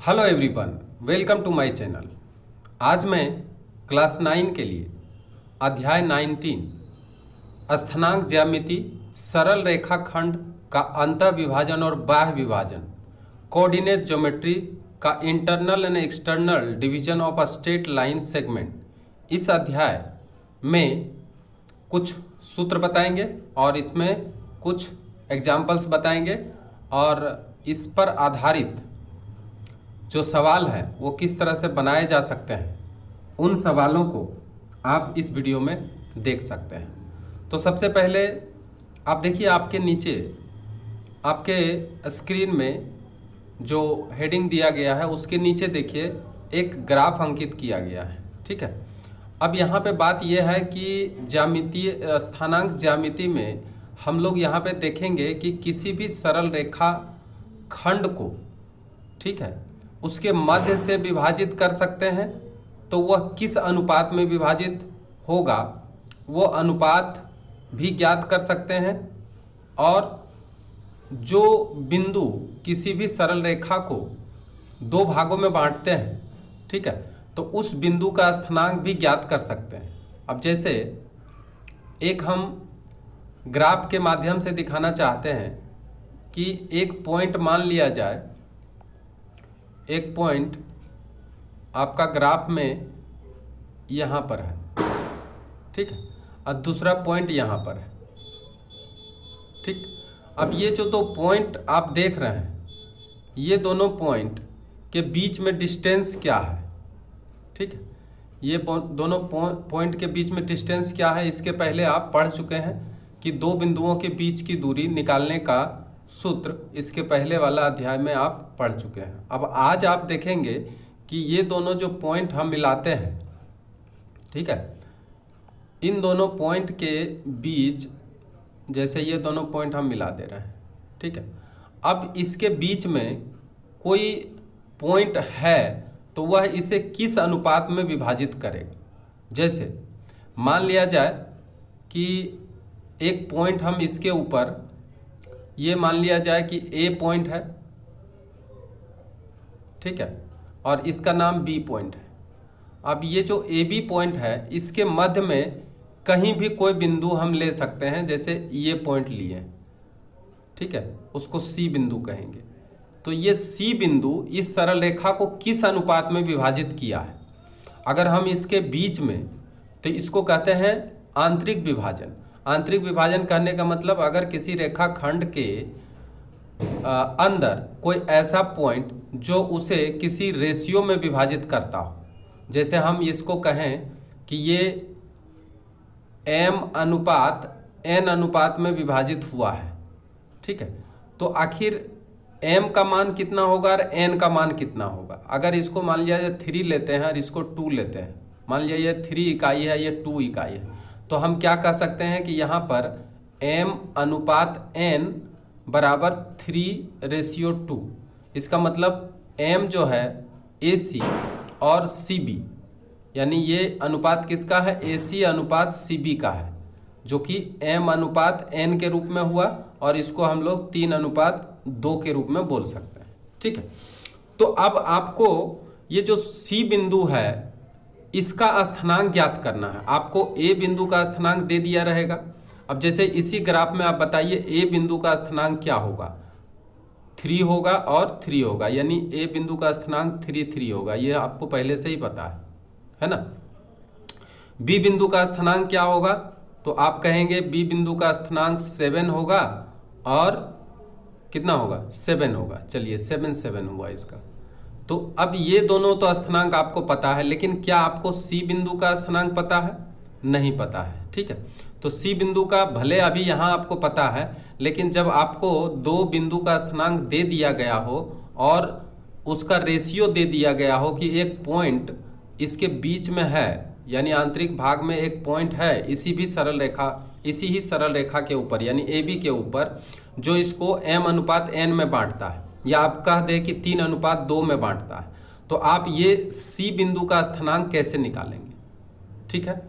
Hello everyone, welcome to my channel. आज मैं class 9 के लिए अध्याय 19 स्थानांक ज्यामिति, सरल रेखाखंड का अंतः विभाजन और बाह्य विभाजन, कोऑर्डिनेट ज्योमेट्री का internal and external division of a straight line segment, इस अध्याय में कुछ सूत्र बताएंगे और इसमें कुछ एग्जाम्पल्स बताएंगे और इस पर आधारित जो सवाल है वो किस तरह से बनाए जा सकते हैं, उन सवालों को आप इस वीडियो में देख सकते हैं। तो सबसे पहले आप देखिए, आपके नीचे आपके स्क्रीन में जो हेडिंग दिया गया है उसके नीचे देखिए एक ग्राफ अंकित किया गया है। ठीक है, अब यहाँ पे बात यह है कि ज्यामितीय स्थानांक ज्यामिति में हम लोग यहाँ पे देखेंगे कि किसी भी सरल रेखा खंड को, ठीक है, उसके मध्य से विभाजित कर सकते हैं। तो वह किस अनुपात में विभाजित होगा वो अनुपात भी ज्ञात कर सकते हैं। और जो बिंदु किसी भी सरल रेखा को दो भागों में बांटते हैं, ठीक है, तो उस बिंदु का स्थानांक भी ज्ञात कर सकते हैं। अब जैसे एक हम ग्राफ के माध्यम से दिखाना चाहते हैं कि एक पॉइंट मान लिया जाए, एक पॉइंट आपका ग्राफ में यहाँ पर है, ठीक है, और दूसरा पॉइंट यहाँ पर है। ठीक, अब ये जो दो पॉइंट आप देख रहे हैं, ये दोनों पॉइंट के बीच में डिस्टेंस क्या है। ठीक है, ये दोनों पॉइंट के बीच में डिस्टेंस क्या है, इसके पहले आप पढ़ चुके हैं कि दो बिंदुओं के बीच की दूरी निकालने का सूत्र इसके पहले वाला अध्याय में आप पढ़ चुके हैं। अब आज आप देखेंगे कि ये दोनों जो पॉइंट हम मिलाते हैं, ठीक है, इन दोनों पॉइंट के बीच, जैसे ये दोनों पॉइंट हम मिला दे रहे हैं, ठीक है, अब इसके बीच में कोई पॉइंट है तो वह इसे किस अनुपात में विभाजित करेगा। जैसे मान लिया जाए कि एक पॉइंट हम इसके ऊपर, ये मान लिया जाए कि ए पॉइंट है, ठीक है, और इसका नाम बी पॉइंट है। अब ये जो ए बी पॉइंट है इसके मध्य में कहीं भी कोई बिंदु हम ले सकते हैं। जैसे ये पॉइंट लिए, ठीक है, उसको सी बिंदु कहेंगे। तो ये सी बिंदु इस सरल रेखा को किस अनुपात में विभाजित किया है। अगर हम इसके बीच में, तो इसको कहते हैं आंतरिक विभाजन। आंतरिक विभाजन कहने का मतलब, अगर किसी रेखा खंड के अंदर कोई ऐसा पॉइंट जो उसे किसी रेशियो में विभाजित करता हो, जैसे हम इसको कहें कि ये m अनुपात n अनुपात में विभाजित हुआ है, ठीक है, तो आखिर m का मान कितना होगा और n का मान कितना होगा। अगर इसको मान लिया जाए 3 लेते हैं और इसको 2 लेते हैं, मान लिया ये 3 इकाई है, ये 2 इकाई है, तो हम क्या कह सकते हैं कि यहाँ पर m अनुपात n बराबर 3:2। इसका मतलब m जो है AC और CB, यानी ये अनुपात किसका है, AC अनुपात CB का है, जो कि m अनुपात n के रूप में हुआ, और इसको हम लोग 3:2 के रूप में बोल सकते हैं। ठीक है, तो अब आपको ये जो C बिंदु है इसका स्थानांक ज्ञात करना है। आपको A बिंदु का स्थानांक दे दिया रहेगा। अब जैसे इसी ग्राफ में आप बताइए A बिंदु का स्थानांक क्या होगा, 3 होगा और 3 होगा, यानी A बिंदु का स्थानांक 3 होगा, ये आपको पहले से ही पता है ना। B बिंदु का स्थानांक क्या होगा, तो आप कहेंगे B बिंदु का स्थानांक 7 होगा, और कितना होगा, 7 होगा। चलिए 7 हुआ इसका। तो अब ये दोनों तो स्थानांक आपको पता है, लेकिन क्या आपको C बिंदु का स्थानांक पता है? नहीं पता है। ठीक है, तो C बिंदु का भले अभी यहाँ आपको पता है, लेकिन जब आपको दो बिंदु का स्थानांक दे दिया गया हो और उसका रेशियो दे दिया गया हो कि एक पॉइंट इसके बीच में है, यानी आंतरिक भाग में एक पॉइंट है इसी ही सरल रेखा के ऊपर, यानी AB के ऊपर, जो इसको m अनुपात n में बांटता है, या आप कह दें कि 3:2 में बांटता है, तो आप ये C बिंदु का स्थानांक कैसे निकालेंगे। ठीक है,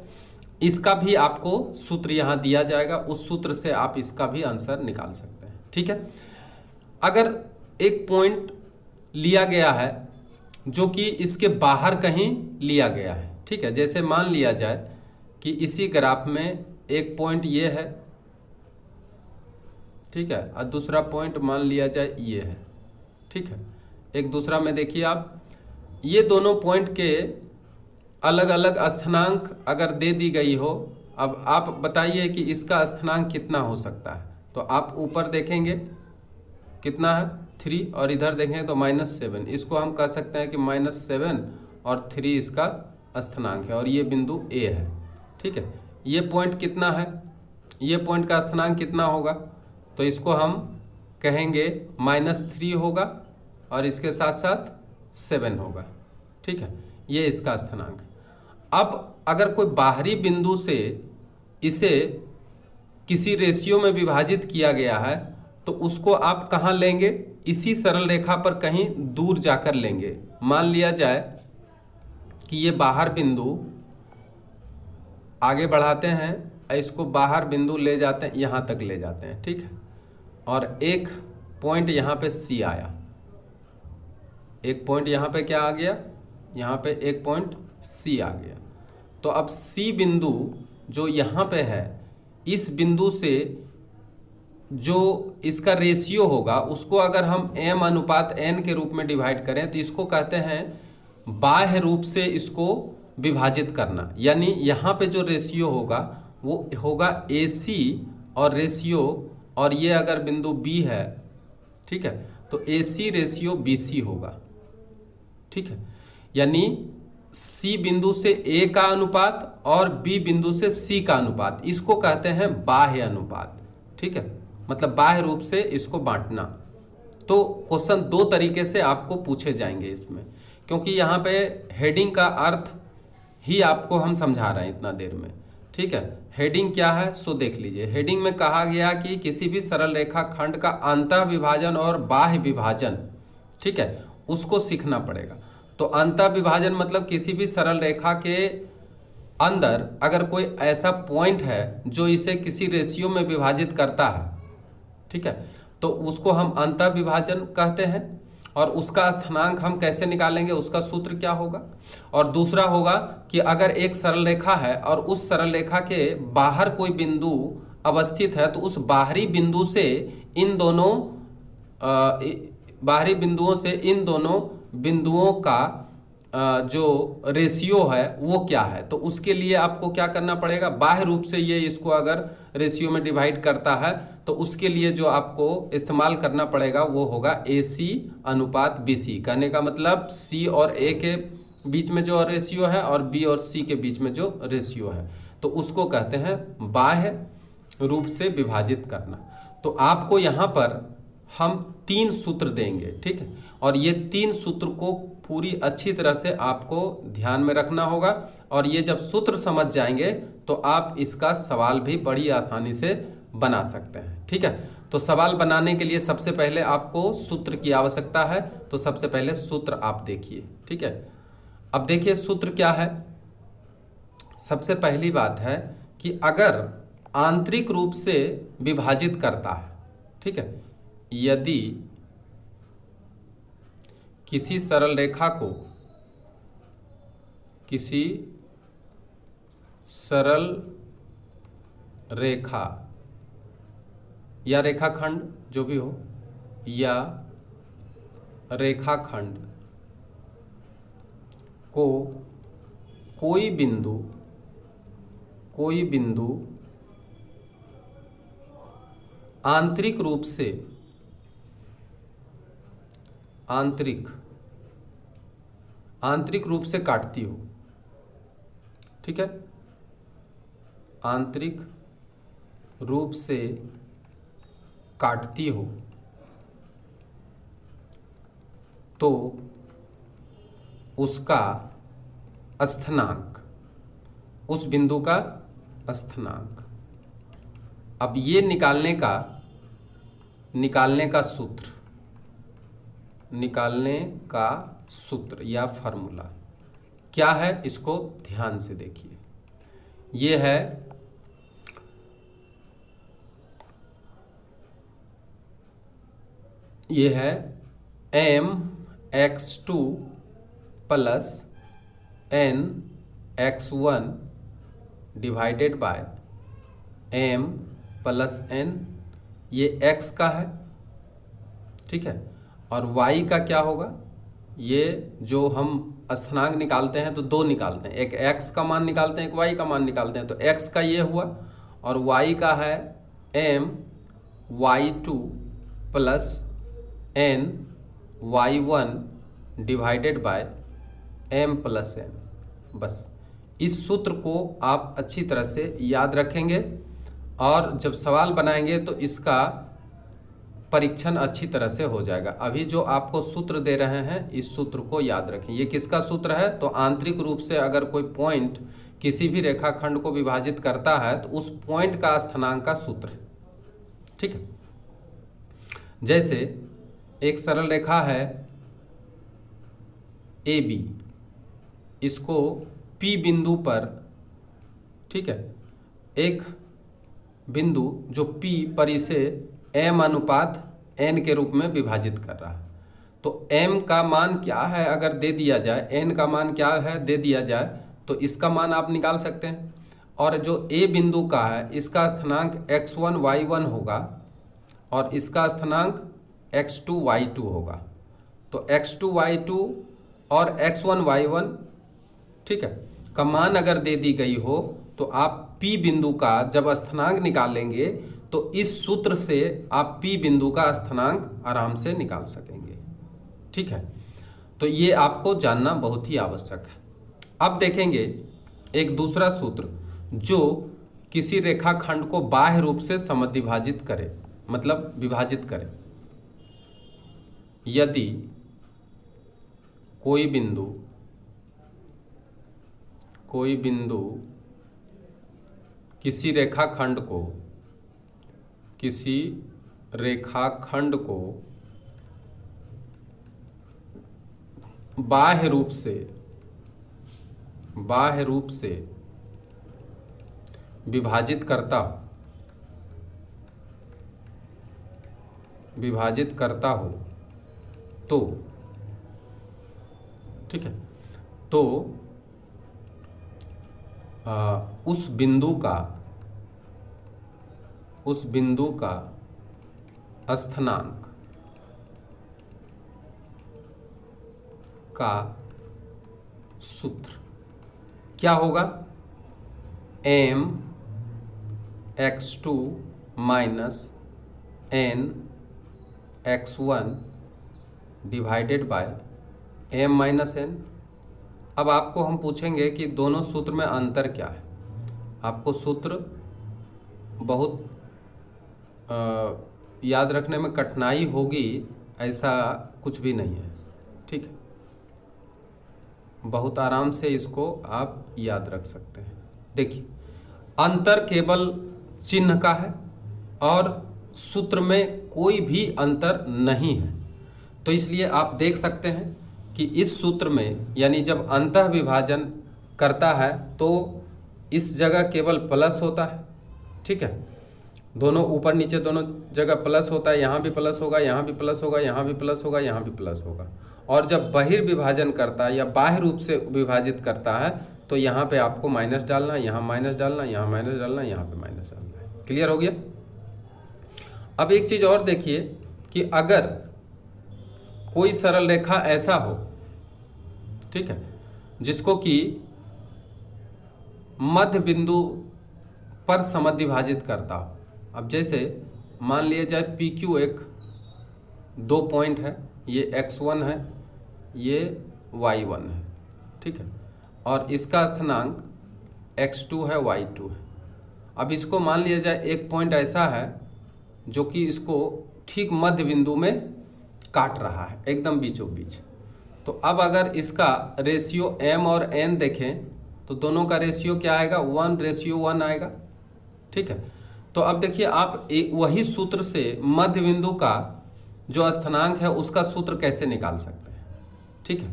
इसका भी आपको सूत्र यहाँ दिया जाएगा, उस सूत्र से आप इसका भी आंसर निकाल सकते हैं। ठीक है, अगर एक पॉइंट लिया गया है जो कि इसके बाहर कहीं लिया गया है। ठीक है, जैसे मान लिया जाए कि इसी ग्राफ में एक पॉइंट ये है, ठीक है, और दूसरा पॉइंट मान लिया जाए ये है। ठीक है, एक दूसरा में देखिए आप, ये दोनों पॉइंट के अलग अलग स्थानांक अगर दे दी गई हो, अब आप बताइए कि इसका स्थानांक कितना हो सकता है। तो आप ऊपर देखेंगे कितना है 3 और इधर देखें तो -7, इसको हम कह सकते हैं कि -7 और 3 इसका स्थानांक है और ये बिंदु ए है। ठीक है, ये पॉइंट कितना है, ये पॉइंट का स्थानांक कितना होगा, तो इसको हम कहेंगे -3 होगा और इसके साथ साथ 7 होगा। ठीक है, ये इसका स्थानांक। अब अगर कोई बाहरी बिंदु से इसे किसी रेशियो में विभाजित किया गया है तो उसको आप कहाँ लेंगे, इसी सरल रेखा पर कहीं दूर जाकर लेंगे। मान लिया जाए कि ये बाहर बिंदु, आगे बढ़ाते हैं, इसको बाहर बिंदु ले जाते हैं, यहाँ तक ले जाते हैं। ठीक है, और एक पॉइंट यहाँ पे सी आया, एक पॉइंट यहाँ पे क्या आ गया, यहाँ पे एक पॉइंट सी आ गया। तो अब सी बिंदु जो यहाँ पे है, इस बिंदु से जो इसका रेशियो होगा उसको अगर हम m अनुपात n के रूप में डिवाइड करें तो इसको कहते हैं बाह्य रूप से इसको विभाजित करना। यानी यहाँ पे जो रेशियो होगा वो होगा AC और रेशियो, और ये अगर बिंदु B है, ठीक है, तो AC रेशियो BC होगा। ठीक है, यानी C बिंदु से A का अनुपात और B बिंदु से C का अनुपात, इसको कहते हैं बाह्य अनुपात। ठीक है, मतलब बाह्य रूप से इसको बांटना। तो क्वेश्चन दो तरीके से आपको पूछे जाएंगे इसमें, क्योंकि यहाँ पे हेडिंग का अर्थ ही आपको हम समझा रहे हैं इतना देर में। ठीक है, हेडिंग क्या है सो देख लीजिए। हेडिंग में कहा गया कि किसी भी सरल रेखा खंड का अंतः विभाजन और बाह्य विभाजन, ठीक है, उसको सीखना पड़ेगा। तो अंतः विभाजन मतलब किसी भी सरल रेखा के अंदर अगर कोई ऐसा पॉइंट है जो इसे किसी रेशियो में विभाजित करता है, ठीक है, तो उसको हम अंतः विभाजन कहते हैं। और उसका स्थानांक हम कैसे निकालेंगे, उसका सूत्र क्या होगा। और दूसरा होगा कि अगर एक सरल रेखा है और उस सरल रेखा के बाहर कोई बिंदु अवस्थित है तो उस बाहरी बिंदु से इन दोनों बाहरी बिंदुओं से इन दोनों बिंदुओं का जो रेशियो है वो क्या है। तो उसके लिए आपको क्या करना पड़ेगा, बाह्य रूप से ये इसको अगर रेशियो में डिवाइड करता है तो उसके लिए जो आपको इस्तेमाल करना पड़ेगा वो होगा AC अनुपात BC। कहने का मतलब C और A के बीच में जो रेशियो है और B और C के बीच में जो रेशियो है, तो उसको कहते हैं बाह्य रूप से विभाजित करना। तो आपको यहाँ पर हम 3 सूत्र देंगे, ठीक है, और ये 3 सूत्र को पूरी अच्छी तरह से आपको ध्यान में रखना होगा। और ये जब सूत्र समझ जाएंगे तो आप इसका सवाल भी बड़ी आसानी से बना सकते हैं। ठीक है, तो सवाल बनाने के लिए सबसे पहले आपको सूत्र की आवश्यकता है। तो सबसे पहले सूत्र आप देखिए। ठीक है, अब देखिए सूत्र क्या है। सबसे पहली बात है कि अगर आंतरिक रूप से विभाजित करता है, ठीक है, यदि किसी सरल रेखा को किसी सरल रेखा या रेखाखंड जो भी हो या रेखाखंड को कोई बिंदु आंतरिक रूप से आंतरिक रूप से काटती हो, ठीक है, आंतरिक रूप से काटती हो, तो उसका स्थानांक, उस बिंदु का स्थानांक। अब ये निकालने का सूत्र या फॉर्मूला क्या है, इसको ध्यान से देखिए। ये है mx2 plus N X one divided by M plus N, ये x का है, ठीक है। और y का क्या होगा, ये जो हम स्थिरांक निकालते हैं तो दो निकालते हैं, एक x का मान निकालते हैं, एक y का मान निकालते हैं। तो x का ये हुआ और y का है m y2 plus n y1 divided by m plus n। बस इस सूत्र को आप अच्छी तरह से याद रखेंगे और जब सवाल बनाएंगे तो इसका परीक्षण अच्छी तरह से हो जाएगा। अभी जो आपको सूत्र दे रहे हैं इस सूत्र को याद रखें। ये किसका सूत्र है, तो आंतरिक रूप से अगर कोई पॉइंट किसी भी रेखाखंड को विभाजित करता है तो उस पॉइंट का स्थानांक का सूत्र है, ठीक है। जैसे एक सरल रेखा है ए बी, इसको P बिंदु पर, ठीक है, एक बिंदु जो P पर इसे m अनुपात n के रूप में विभाजित कर रहा है। तो m का मान क्या है अगर दे दिया जाए, n का मान क्या है दे दिया जाए, तो इसका मान आप निकाल सकते हैं। और जो a बिंदु का है इसका स्थानांक x1 y1 होगा और इसका स्थानांक x2 y2 होगा। तो x2 y2 और x1 y1, ठीक है, का मान अगर दे दी गई हो तो आप P बिंदु का जब स्थानांक निकालेंगे तो इस सूत्र से आप P बिंदु का स्थानांक आराम से निकाल सकेंगे, ठीक है। तो ये आपको जानना बहुत ही आवश्यक है। अब देखेंगे एक दूसरा सूत्र जो किसी रेखाखंड को बाह्य रूप से समद्विभाजित करे, मतलब विभाजित करे। यदि कोई बिंदु किसी रेखाखंड को बाह्य रूप से विभाजित करता हो तो, ठीक है, तो उस बिंदु का स्थानांक का सूत्र क्या होगा, m x2 minus n x1 divided by m minus n। अब आपको हम पूछेंगे कि दोनों सूत्र में अंतर क्या है। आपको सूत्र बहुत याद रखने में कठिनाई होगी ऐसा कुछ भी नहीं है, ठीक है, बहुत आराम से इसको आप याद रख सकते हैं। देखिए अंतर केवल चिन्ह का है और सूत्र में कोई भी अंतर नहीं है। तो इसलिए आप देख सकते हैं कि इस सूत्र में यानी जब अंतः विभाजन करता है तो इस जगह केवल प्लस होता है, ठीक है, दोनों ऊपर नीचे दोनों जगह प्लस होता है, यहाँ भी प्लस होगा, यहाँ भी प्लस होगा, यहाँ भी प्लस होगा, यहाँ भी प्लस होगा। और जब बहिर्विभाजन करता है या बाह्य रूप से विभाजित करता है तो यहाँ पे आपको माइनस डालना है, यहाँ माइनस डालना, यहाँ माइनस डालना, यहाँ पे माइनस डालना है। क्लियर हो गया। अब एक चीज और देखिए कि अगर कोई सरल रेखा ऐसा हो, ठीक है, जिसको कि मध्य बिंदु पर समद्विभाजित करता हो। अब जैसे मान लिया जाए PQ एक दो पॉइंट है, ये x1 है, ये y1 है, ठीक है, और इसका स्थानांक x2 है, y2 है। अब इसको मान लिया जाए एक पॉइंट ऐसा है जो कि इसको ठीक मध्य बिंदु में काट रहा है, एकदम बीचों बीच। तो अब अगर इसका रेशियो m और n देखें तो दोनों का रेशियो क्या आएगा, 1:1 आएगा, ठीक है। तो अब देखिए आप वही सूत्र से मध्य बिंदु का जो स्थानांक है उसका सूत्र कैसे निकाल सकते हैं, ठीक है।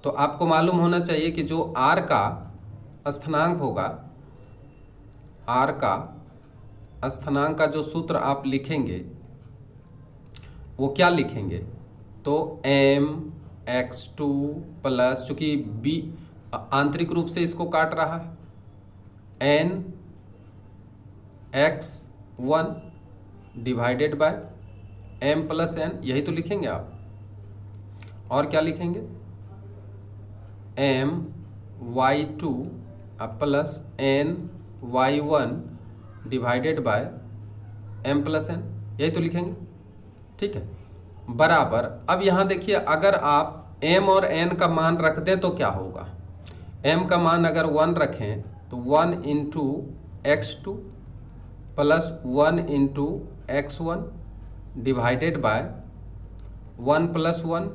तो आपको मालूम होना चाहिए कि जो r का स्थानांक होगा, r का स्थानांक का जो सूत्र आप लिखेंगे वो क्या लिखेंगे, तो m x2 प्लस, चूंकि b आंतरिक रूप से इसको काट रहा है, n x1 divided by m plus n, यही तो लिखेंगे आप। और क्या लिखेंगे, m y2 plus n y1 divided by m plus n, यही तो लिखेंगे। ठीक है, बराबर। अब यहाँ देखिए, अगर आप m और n का मान रख दें तो क्या होगा, m का मान अगर 1 रखें तो 1 into x2 plus 1 into x1 divided by 1 plus 1,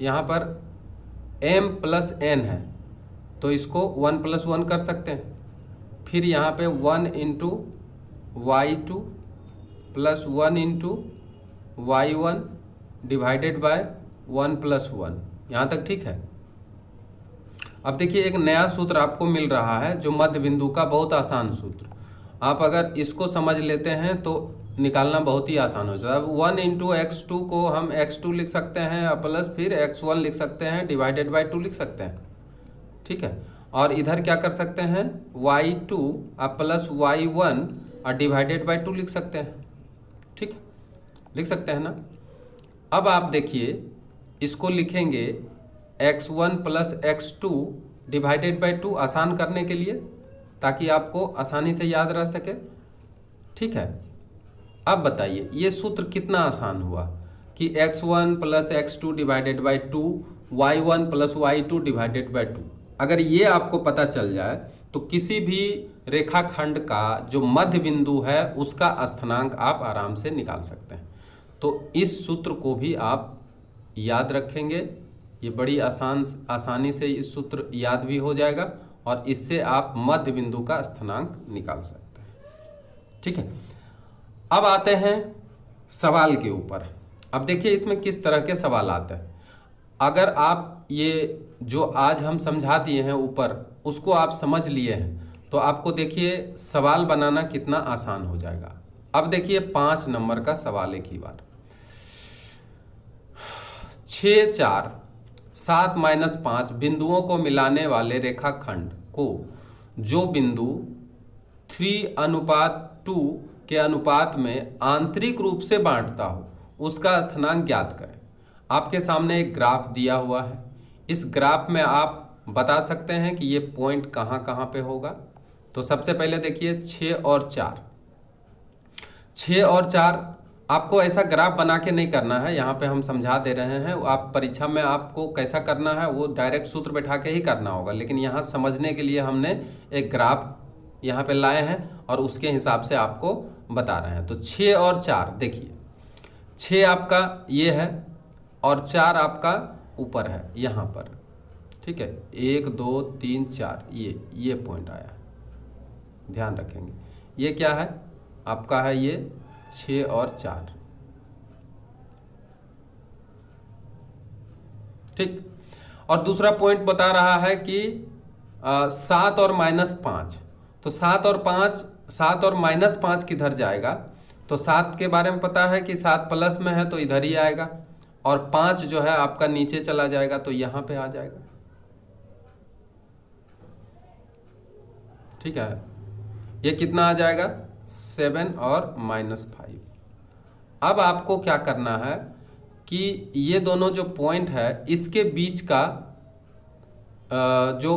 यहाँ पर m प्लस n है तो इसको 1 प्लस 1 कर सकते हैं। फिर यहाँ पे 1 into y2 plus 1 into y1 divided by 1 plus 1, यहाँ तक ठीक है। अब देखिए, एक नया सूत्र आपको मिल रहा है जो मध्य बिंदु का, बहुत आसान सूत्र। आप अगर इसको समझ लेते हैं तो निकालना बहुत ही आसान हो जाता है। अब 1 इंटू x2 को हम x2 लिख सकते हैं प्लस फिर x1 लिख सकते हैं डिवाइडेड बाय 2 लिख सकते हैं। ठीक है, और इधर क्या कर सकते हैं, y2 प्लस y1 और डिवाइडेड बाय 2 लिख सकते हैं। ठीक है, लिख सकते हैं ना। अब आप देखिए, इसको लिखेंगे x1 plus x2 divided by 2 आसान करने के लिए, ताकि आपको आसानी से याद रह सके। ठीक है, अब बताइए ये सूत्र कितना आसान हुआ कि x1 plus x2 divided by 2, y1 plus y2 divided by 2। अगर ये आपको पता चल जाए तो किसी भी रेखाखंड का जो मध्य बिंदु है उसका स्थानांक आप आराम से निकाल सकते हैं। तो इस सूत्र को भी आप याद रखेंगे, ये बड़ी आसानी से इस सूत्र याद भी हो जाएगा और इससे आप मध्य बिंदु का स्थानांक निकाल सकते हैं। ठीक है, अब आते हैं सवाल के ऊपर। अब देखिए इसमें किस तरह के सवाल आते हैं। अगर आप ये जो आज हम समझा दिए हैं ऊपर, उसको आप समझ लिए हैं तो आपको देखिए सवाल बनाना कितना आसान हो जाएगा। अब देखिए 5 नंबर का सवाल एक ही बार, 6, 4, 7 माइनस 5 बिंदुओं को मिलाने वाले रेखाखंड को जो बिंदु 3:2 के अनुपात में आंतरिक रूप से बांटता हो उसका स्थानांक ज्ञात करें। आपके सामने एक ग्राफ दिया हुआ है। इस ग्राफ में आप बता सकते हैं कि ये पॉइंट कहाँ कहाँ पे होगा। तो सबसे पहले देखिए 6 और 4, 6 और 4 आपको ऐसा ग्राफ बना के नहीं करना है, यहाँ पे हम समझा दे रहे हैं। आप परीक्षा में आपको कैसा करना है वो डायरेक्ट सूत्र बैठा के ही करना होगा, लेकिन यहाँ समझने के लिए हमने एक ग्राफ यहाँ पे लाए हैं और उसके हिसाब से आपको बता रहे हैं। तो 6 और 4 देखिए, 6 आपका ये है और 4 आपका ऊपर है यहाँ पर। ठीक है, 1 2 3 4 ये पॉइंट आया, ध्यान रखेंगे। ये क्या है आपका, है ये 6 और 4। ठीक, और दूसरा पॉइंट बता रहा है कि 7 और -5। तो 7 और -5 किधर जाएगा, तो 7 के बारे में पता है कि 7 प्लस में है तो इधर ही आएगा, और 5 जो है आपका नीचे चला जाएगा तो यहाँ पे आ जाएगा। ठीक है, ये कितना आ जाएगा, 7 और -5। अब आपको क्या करना है कि ये दोनों जो पॉइंट है इसके बीच का जो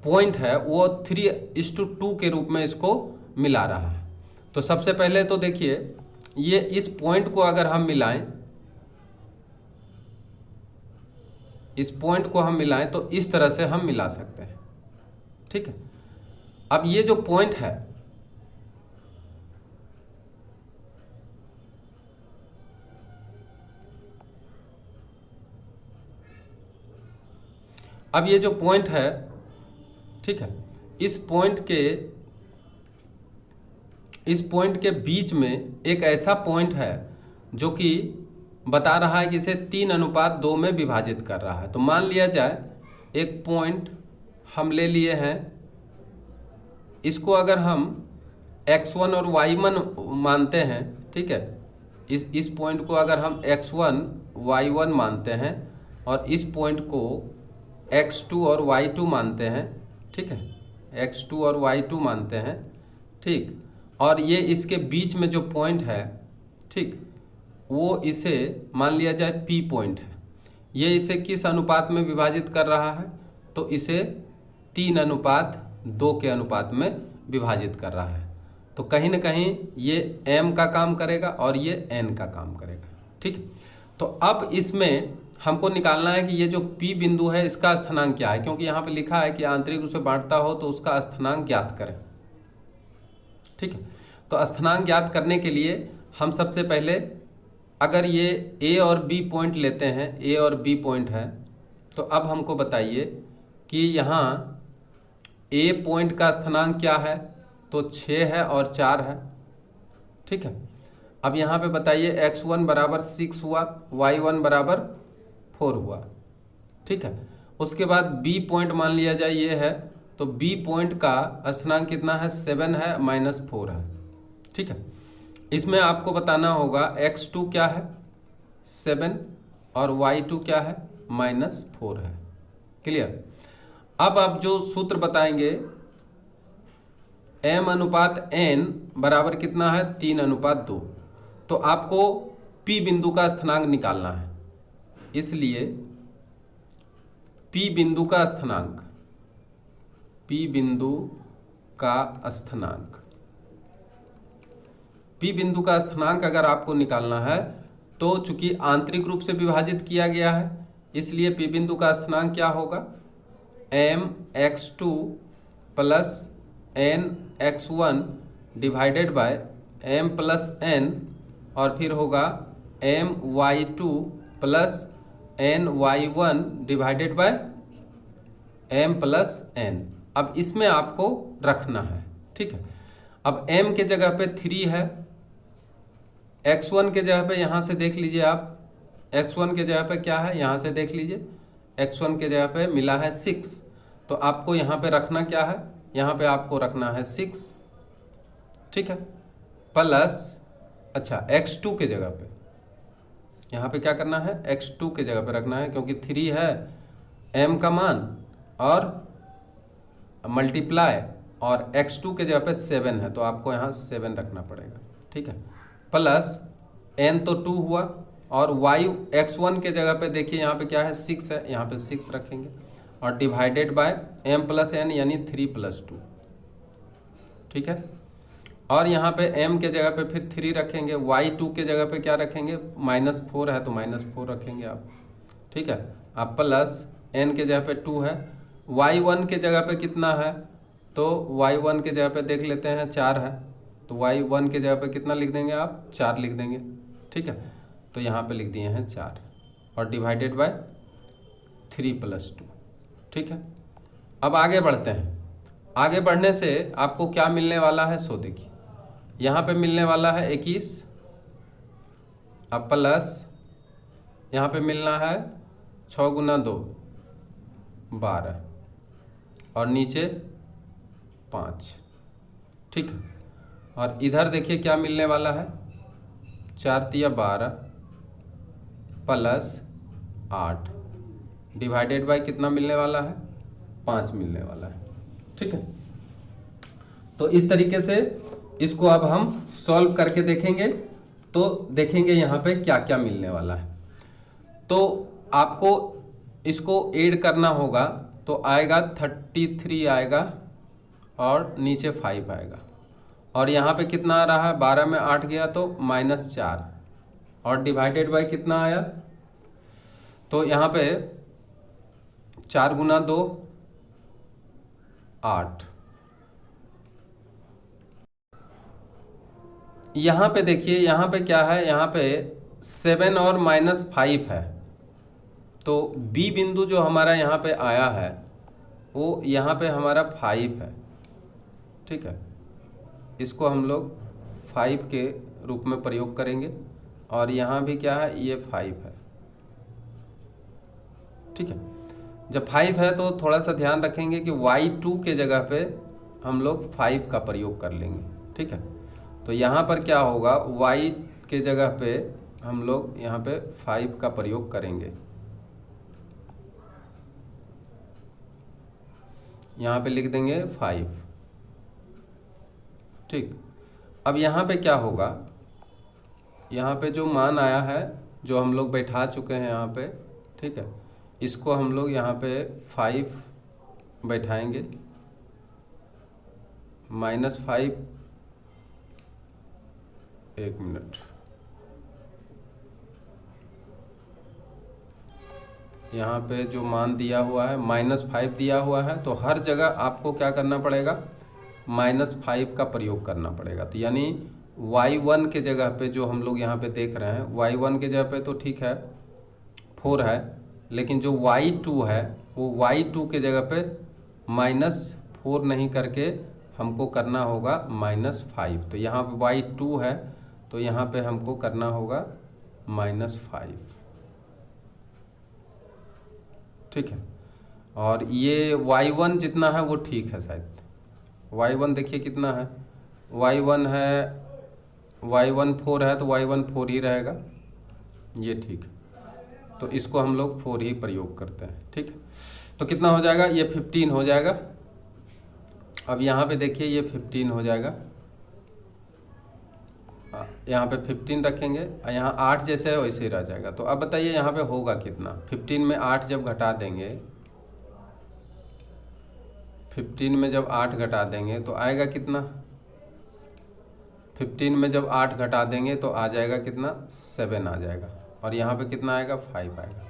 पॉइंट है वो 3:2 के रूप में इसको मिला रहा है। तो सबसे पहले तो देखिए, ये इस पॉइंट को अगर हम मिलाएं, इस पॉइंट को हम मिलाएं तो इस तरह से हम मिला सकते हैं। ठीक है, अब ये जो पॉइंट है, अब ये जो पॉइंट है, ठीक है, इस पॉइंट के बीच में एक ऐसा पॉइंट है जो कि बता रहा है कि इसे 3:2 में विभाजित कर रहा है। तो मान लिया जाए एक पॉइंट हम ले लिए हैं, इसको अगर हम x1 और y1 मानते हैं, ठीक है, इस पॉइंट को अगर हम x1 y1 मानते हैं और इस पॉइंट को x2 और y2 मानते हैं, ठीक है, x2 और y2 मानते हैं, ठीक। और ये इसके बीच में जो पॉइंट है, ठीक, वो इसे मान लिया जाए P पॉइंट है। ये इसे किस अनुपात में विभाजित कर रहा है? तो इसे 3:2 के अनुपात में विभाजित कर रहा है। तो कहीं ना कहीं ये m का काम करेगा और ये n का काम करेगा, ठीक। तो अब इसमें हमको निकालना है कि ये जो P बिंदु है इसका स्थानांक क्या है, क्योंकि यहाँ पे लिखा है कि आंतरिक रूप से बांटता हो तो उसका स्थानांक ज्ञात करें, ठीक है। तो स्थानांक ज्ञात करने के लिए हम सबसे पहले अगर ये A और B पॉइंट लेते हैं, A और B पॉइंट है, तो अब हमको बताइए कि यहाँ A पॉइंट का स्थानांक क्या है? तो 6 है और 4 है, ठीक है। अब यहाँ पे बताइए x1 बराबर 6 हुआ, y1 बराबर 4 हुआ, ठीक है। उसके बाद B पॉइंट मान लिया जाए ये है, तो B पॉइंट का स्थानांक कितना है? 7 है -4 है, ठीक है। इसमें आपको बताना होगा x2 क्या है? 7 और y2 क्या है? -4 है। क्लियर? अब आप जो सूत्र बताएंगे m/n बराबर कितना है? 3:2। तो आपको P बिंदु का स्थानांक निकालना है, इसलिए P बिंदु का स्थानांक, P बिंदु का स्थानांक, P बिंदु का स्थानांक अगर आपको निकालना है तो चूंकि आंतरिक रूप से विभाजित किया गया है, इसलिए P बिंदु का स्थानांक क्या होगा? mx2 plus nx1 divided by m plus n, और फिर होगा my2 plus ny1 divided by m plus n। अब इसमें आपको रखना है, ठीक है। अब m के जगह पे 3 है, x1 के जगह पे यहाँ से देख लीजिए आप, x1 के जगह पे क्या है? यहाँ से देख लीजिए, x1 के जगह पे मिला है 6, तो आपको यहाँ पे रखना क्या है? यहाँ पे आपको रखना है 6, ठीक है, प्लस, अच्छा, x2 के जगह पे यहाँ पे क्या करना है? x2 के जगह पे रखना है, क्योंकि 3 है m का मान और मल्टीप्लाई, और x2 के जगह पे 7 है, तो आपको यहाँ 7 रखना पड़ेगा, ठीक है, प्लस n तो 2 हुआ, और y x1 के जगह पे देखिए यहाँ पे क्या है? 6 है, यहाँ पे 6 रखेंगे, और divided by m plus n यानी 3 + 2, ठीक है। और यहाँ पे m के जगह पे फिर 3 रखेंगे, y2 के जगह पे क्या रखेंगे? -4 है तो -4 रखेंगे आप, ठीक है। अब प्लस n के जगह पे 2 है, y1 के जगह पे कितना है? तो y1 के जगह पे देख लेते हैं 4 है, तो y1 के जगह पे कितना लिख देंगे आप? 4 लिख देंगे, ठीक है। तो यहाँ पे लिख दिए हैं 4, और डिवाइडेड बाय 3 + 2, ठीक है। अब आगे बढ़ते हैं। आगे बढ़ने से आपको क्या मिलने वाला है? सो देखिए, यहाँ पे मिलने वाला है 21, अब प्लस यहाँ पे मिलना है 6 × 2 12, और नीचे 5, ठीक है। और इधर देखिए क्या मिलने वाला है? 4 × 12 प्लस 8 डिवाइडेड बाय कितना मिलने वाला है? 5 मिलने वाला है, ठीक है। तो इस तरीके से इसको अब हम सॉल्व करके देखेंगे, तो देखेंगे यहाँ पे क्या क्या मिलने वाला है। तो आपको इसको ऐड करना होगा, तो आएगा 33 आएगा, और नीचे 5 आएगा, और यहाँ पे कितना आ रहा है? 12 में 8 गया तो -4, और डिवाइडेड बाय कितना आया? तो यहाँ पे 4 × 2 8। यहाँ पे देखिए, यहाँ पे क्या है? यहाँ पे 7 और -5 है, तो B बिंदु जो हमारा यहाँ पे आया है वो यहाँ पे हमारा 5 है, ठीक है। इसको हम लोग 5 के रूप में प्रयोग करेंगे, और यहाँ भी क्या है? ये 5 है, ठीक है। जब 5 है तो थोड़ा सा ध्यान रखेंगे कि y2 के जगह पे हम लोग 5 का प्रयोग कर लेंगे, ठीक है। तो यहाँ पर क्या होगा? y के जगह पे हम लोग यहाँ पे 5 का प्रयोग करेंगे, यहाँ पे लिख देंगे 5। ठीक, अब यहाँ पे क्या होगा, यहाँ पे जो मान आया है जो हम लोग बैठा चुके हैं यहाँ पे, ठीक है, इसको हम लोग यहाँ पे 5 बैठाएंगे, -5, 1 मिनट, यहाँ पे जो मान दिया हुआ है -5 दिया हुआ है, तो हर जगह आपको क्या करना पड़ेगा, -5 का प्रयोग करना पड़ेगा। तो यानी y1 के जगह पे जो हम लोग यहाँ पे देख रहे हैं, y1 के जगह पे तो ठीक है 4 है, लेकिन जो y2 है वो y2 के जगह पे -4 नहीं करके हमको करना होगा -5। तो यहाँ पे y2 है तो यहाँ पे हमको करना होगा -5। ठीक है, और ये y1 जितना है वो ठीक है शायद, y1 देखिए कितना है, y1 है, y1 4 है तो y1 4 ही रहेगा, ये ठीक, तो इसको हम लोग 4 ही प्रयोग करते हैं। ठीक है, तो कितना हो जाएगा, ये 15 हो जाएगा। अब यहाँ पे देखिए ये 15 हो जाएगा, यहाँ पे 15 रखेंगे और यहाँ 8 जैसे है वैसे ही रह जाएगा। तो अब बताइए यहाँ पे होगा कितना, 15 में 8 जब घटा देंगे, 15 में जब 8 घटा देंगे तो आएगा कितना, 15 में जब 8 घटा देंगे तो आ जाएगा कितना, 7 आ जाएगा, और यहाँ पे कितना आएगा, 5 आएगा।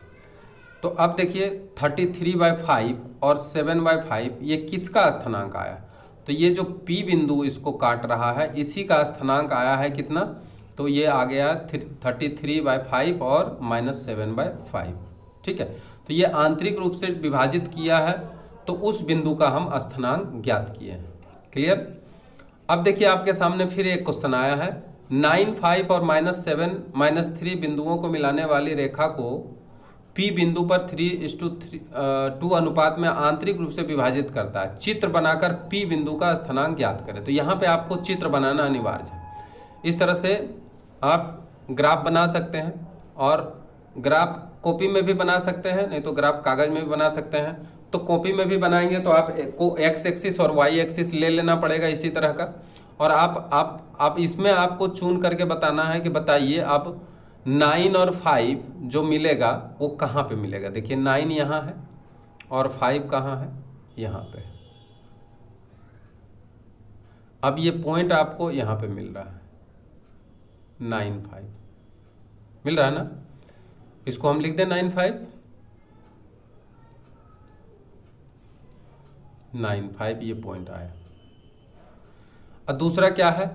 तो अब देखिए 33/5 और 7/5 ये किसका स्थानांक आया, तो ये जो P बिंदु इसको काट रहा है इसी का स्थानांक आया है कितना, तो ये आ गया 33/5 और -7/5। ठीक है, तो ये आंतरिक रूप से विभाजित किया है तो उस बिंदु का हम स्थानांक ज्ञात किए हैं। क्लियर। अब देखिए आपके सामने फिर एक क्वेश्चन आया है, 9, 5 और -7, -3 बिंदुओं को मिलाने वाली रेखा को P बिंदु पर 3:2 अनुपात में आंतरिक रूप से विभाजित करता है, चित्र बनाकर P बिंदु का स्थानांक ज्ञात करें। तो यहाँ पे आपको चित्र बनाना अनिवार्य है। इस तरह से आप ग्राफ बना सकते हैं, और ग्राफ कॉपी में भी बना सकते हैं, नहीं तो ग्राफ कागज में भी बना सकते हैं। तो कॉपी में भी बनाएंगे तो आप को एक्स एक्सिस और वाई एक्सिस ले लेना पड़ेगा इसी तरह का, और आप इसमें आपको चुन करके बताना है कि बताइए आप 9 और 5 जो मिलेगा वो कहाँ पे मिलेगा। देखिए 9 यहाँ है और 5 कहाँ है, यहाँ पे। अब ये पॉइंट आपको यहाँ पे मिल रहा है, 9, 5 मिल रहा है ना, इसको हम लिख दें 9, 5, 9, 5 ये पॉइंट आया। और दूसरा क्या है,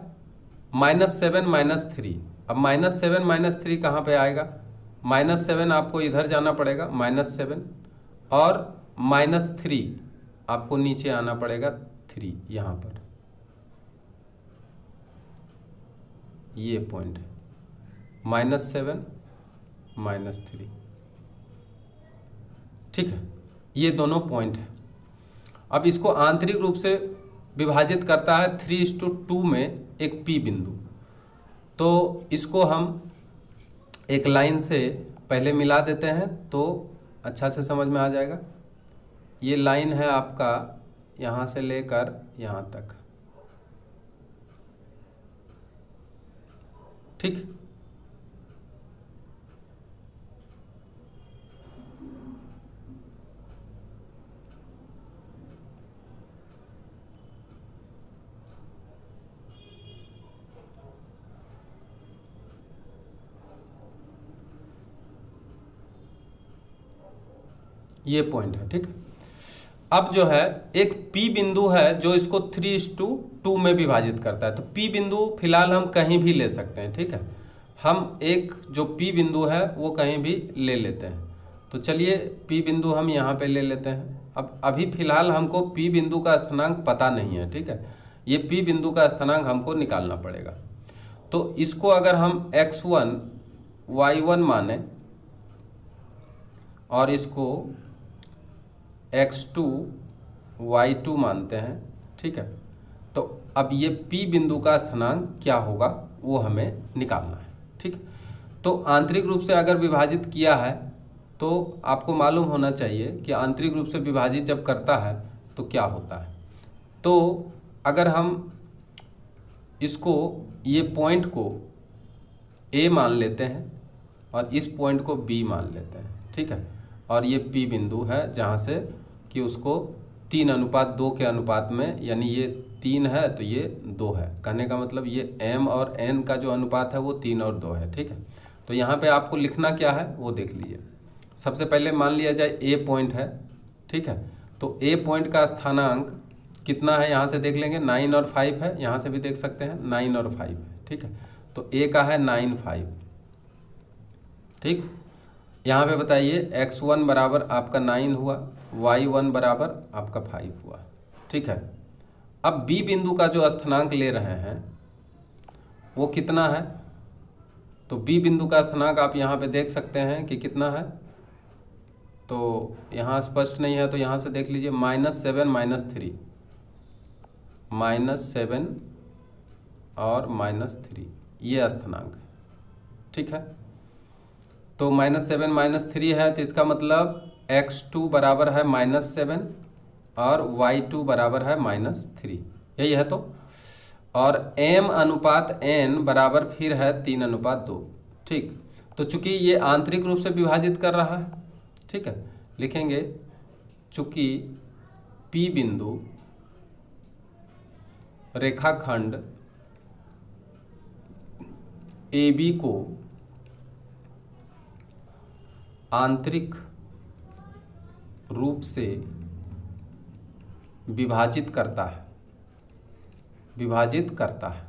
-7, -3। अब -7, -3 कहाँ पे आएगा, -7 आपको इधर जाना पड़ेगा, -7, और -3 आपको नीचे आना पड़ेगा, 3 यहाँ पर, ये पॉइंट है, -7, -3। ठीक है, ये दोनों पॉइंट है। अब इसको आंतरिक रूप से विभाजित करता है 3:2 में एक P बिंदु। तो इसको हम एक लाइन से पहले मिला देते हैं तो अच्छा से समझ में आ जाएगा। ये लाइन है आपका यहाँ से लेकर यहाँ तक, ठीक। ये पॉइंट है, ठीक। अब जो है एक P बिंदु है जो इसको 3:2 में विभाजित करता है। तो P बिंदु फिलहाल हम कहीं भी ले सकते हैं, ठीक है। हम एक जो P बिंदु है वो कहीं भी ले लेते हैं। तो चलिए P बिंदु हम यहाँ पे ले लेते हैं। अब अभी फिलहाल हमको P बिंदु का स्थानांक पता नहीं है, ठीक है। ये P बिंदु का स्थानांक हमको निकालना पड़ेगा। तो इसको अगर हम x1 y1 माने और इसको x2 y2 मानते हैं, ठीक है। तो अब ये P बिंदु का स्थानांक क्या होगा वो हमें निकालना है, ठीक। तो आंतरिक रूप से अगर विभाजित किया है तो आपको मालूम होना चाहिए कि आंतरिक रूप से विभाजित जब करता है तो क्या होता है। तो अगर हम इसको, ये पॉइंट को ए मान लेते हैं और इस पॉइंट को बी मान लेते हैं, ठीक है, और ये पी बिंदु है जहाँ से कि उसको 3:2 के अनुपात में, यानी ये 3 है तो ये 2 है, कहने का मतलब ये m और n का जो अनुपात है वो 3 और 2 है, ठीक है। तो यहाँ पे आपको लिखना क्या है वो देख लीजिए। सबसे पहले मान लिया जाए ए पॉइंट है, ठीक है, तो ए पॉइंट का स्थानांक कितना है यहाँ से देख लेंगे, 9 और 5 है, यहाँ से भी देख सकते हैं 9 और 5 है, ठीक है। तो ए का है 9, 5, ठीक। यहाँ पे बताइए x1 बराबर आपका 9 हुआ, y1 बराबर आपका 5 हुआ, ठीक है। अब बी बिंदु का जो स्थानांक ले रहे हैं वो कितना है, तो बी बिंदु का स्थानांक आप यहाँ पे देख सकते हैं कि कितना है, तो यहाँ स्पष्ट नहीं है तो यहाँ से देख लीजिए, -7 -3, -7 और -3 ये स्थानांक है, ठीक है। तो -7 -3 है तो इसका मतलब x2 बराबर है -7 और y2 बराबर है -3, यही है। तो और m अनुपात n बराबर फिर है 3:2, ठीक। तो चूंकि ये आंतरिक रूप से विभाजित कर रहा है, ठीक है, लिखेंगे चूंकि P बिंदु रेखाखंड AB को आंतरिक रूप से विभाजित करता है,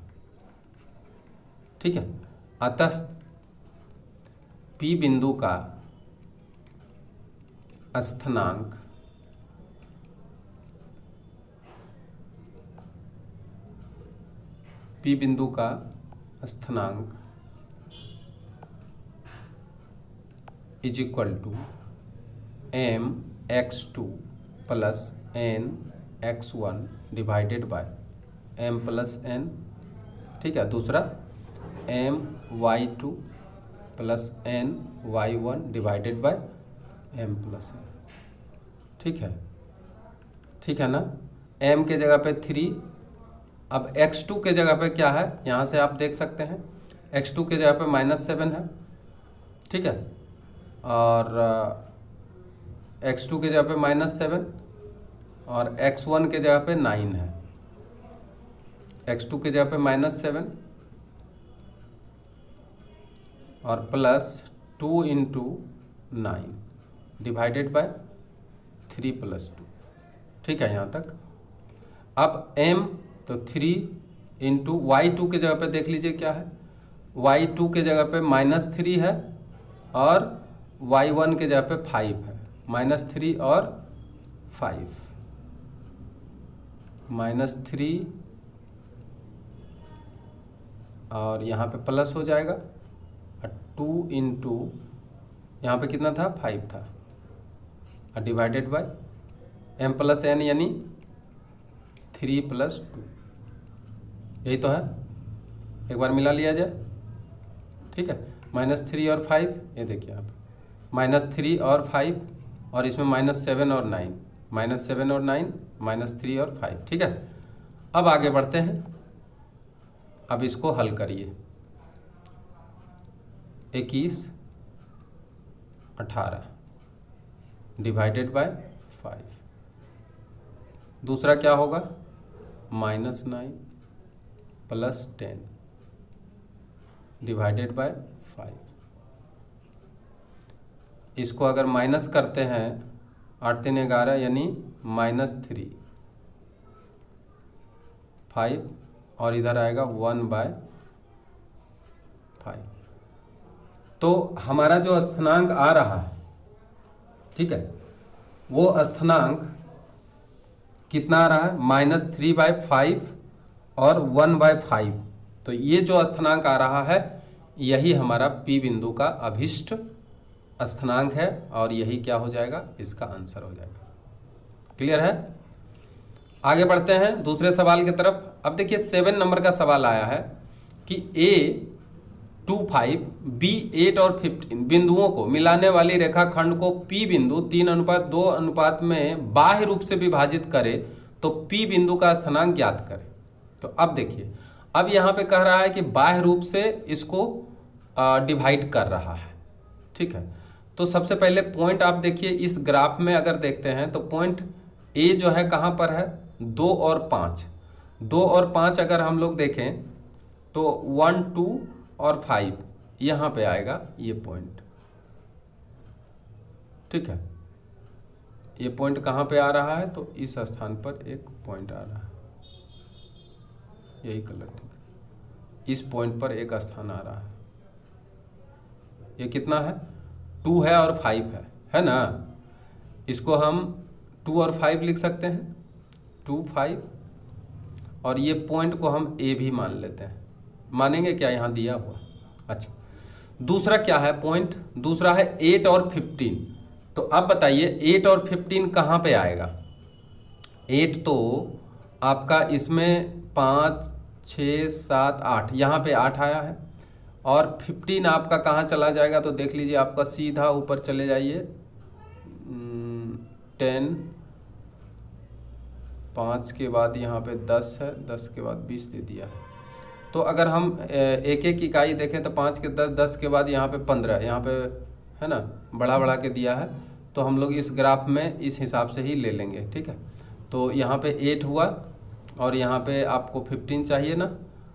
ठीक है। अतः P बिंदु का स्थानांक is equal to mx2 plus nx1 divided by m plus n, ठीक है। दूसरा my2 plus ny1 divided by m plus n, ठीक है ना। m के जगह पे 3, अब x2 के जगह पे क्या है, यहाँ से आप देख सकते हैं x2 के जगह पे -7 है, ठीक है, और x2 के जगह पे -7 और x1 के जगह पे 9 है, x2 के जगह पे -7 और प्लस 2 × 9 डिवाइडेड बाय 3 + 2, ठीक है यहाँ तक। अब m तो 3 × y2 के जगह पे देख लीजिए क्या है, y2 के जगह पे -3 है और y1 के जगह पे 5 है, -3 और 5, -3 और यहाँ पे प्लस हो जाएगा, और 2 × यहाँ पे कितना था, 5 था, और divided by m plus n यानी 3 + 2, यही तो है। एक बार मिला लिया जाए, ठीक है। -3 और 5, ये देखिए आप, -3 और 5 और इसमें -7 और 9, -7 और 9, -3 और 5, ठीक है। अब आगे बढ़ते हैं, अब इसको हल करिए। 21 18 डिवाइडेड बाय 5, दूसरा क्या होगा, -9 प्लस 10 डिवाइडेड बाय 5। इसको अगर माइनस करते हैं 8 3 11 यानी -3 5 और इधर आएगा 1/5। तो हमारा जो स्थानांक आ रहा है, ठीक है, वो स्थानांक कितना आ रहा है, -3/5 और 1/5। तो ये जो स्थानांक आ रहा है यही हमारा P बिंदु का अभिष्ट स्थानांक है और यही क्या हो जाएगा, इसका आंसर हो जाएगा। क्लियर है। आगे बढ़ते हैं दूसरे सवाल की तरफ। अब देखिए 7 नंबर का सवाल आया है कि A 2 5 बी 8 और 15 बिंदुओं को मिलाने वाली रेखाखंड को पी बिंदु 3:2 अनुपात में बाह्य रूप से विभाजित करे तो पी बिंदु का स्थानांक ज्ञात करें। तो अब देखिए, अब यहाँ पे कह रहा है कि बाह्य रूप से इसको डिवाइड कर रहा है। ठीक है, तो सबसे पहले पॉइंट आप देखिए, इस ग्राफ में अगर देखते हैं तो पॉइंट ए जो है कहाँ पर है, 2 और 5। 2 और 5 अगर हम लोग देखें तो 1 2 और 5 यहाँ पे आएगा ये पॉइंट। ठीक है, ये पॉइंट कहाँ पे आ रहा है, तो इस स्थान पर एक पॉइंट आ रहा है, यही कलर। ठीक है, इस पॉइंट पर एक स्थान आ रहा है। ये कितना है, 2 है और 5 है ना। इसको हम 2 और 5 लिख सकते हैं, 2 5, और ये पॉइंट को हम ए भी मान लेते हैं। मानेंगे क्या, यहाँ दिया हुआ। अच्छा, दूसरा क्या है पॉइंट, दूसरा है 8 और 15। तो अब बताइए 8 और 15 कहाँ पे आएगा। 8 तो आपका इसमें 5 6 7 8, यहाँ पे 8 आया है, और 15 आपका कहाँ चला जाएगा, तो देख लीजिए आपका सीधा ऊपर चले जाइए, 10, 5 के बाद यहाँ पे 10 है, 10 के बाद 20 दे दिया है। तो अगर हम एक एक इकाई देखें तो 5 के 10, 10 के बाद यहाँ पे 15, यहाँ पे है ना, बढ़ा के दिया है। तो हम लोग इस ग्राफ में इस हिसाब से ही ले लेंगे। ठीक है, तो यहाँ पे 8 हुआ और यहाँ पे आपको 15 चाहिए ना,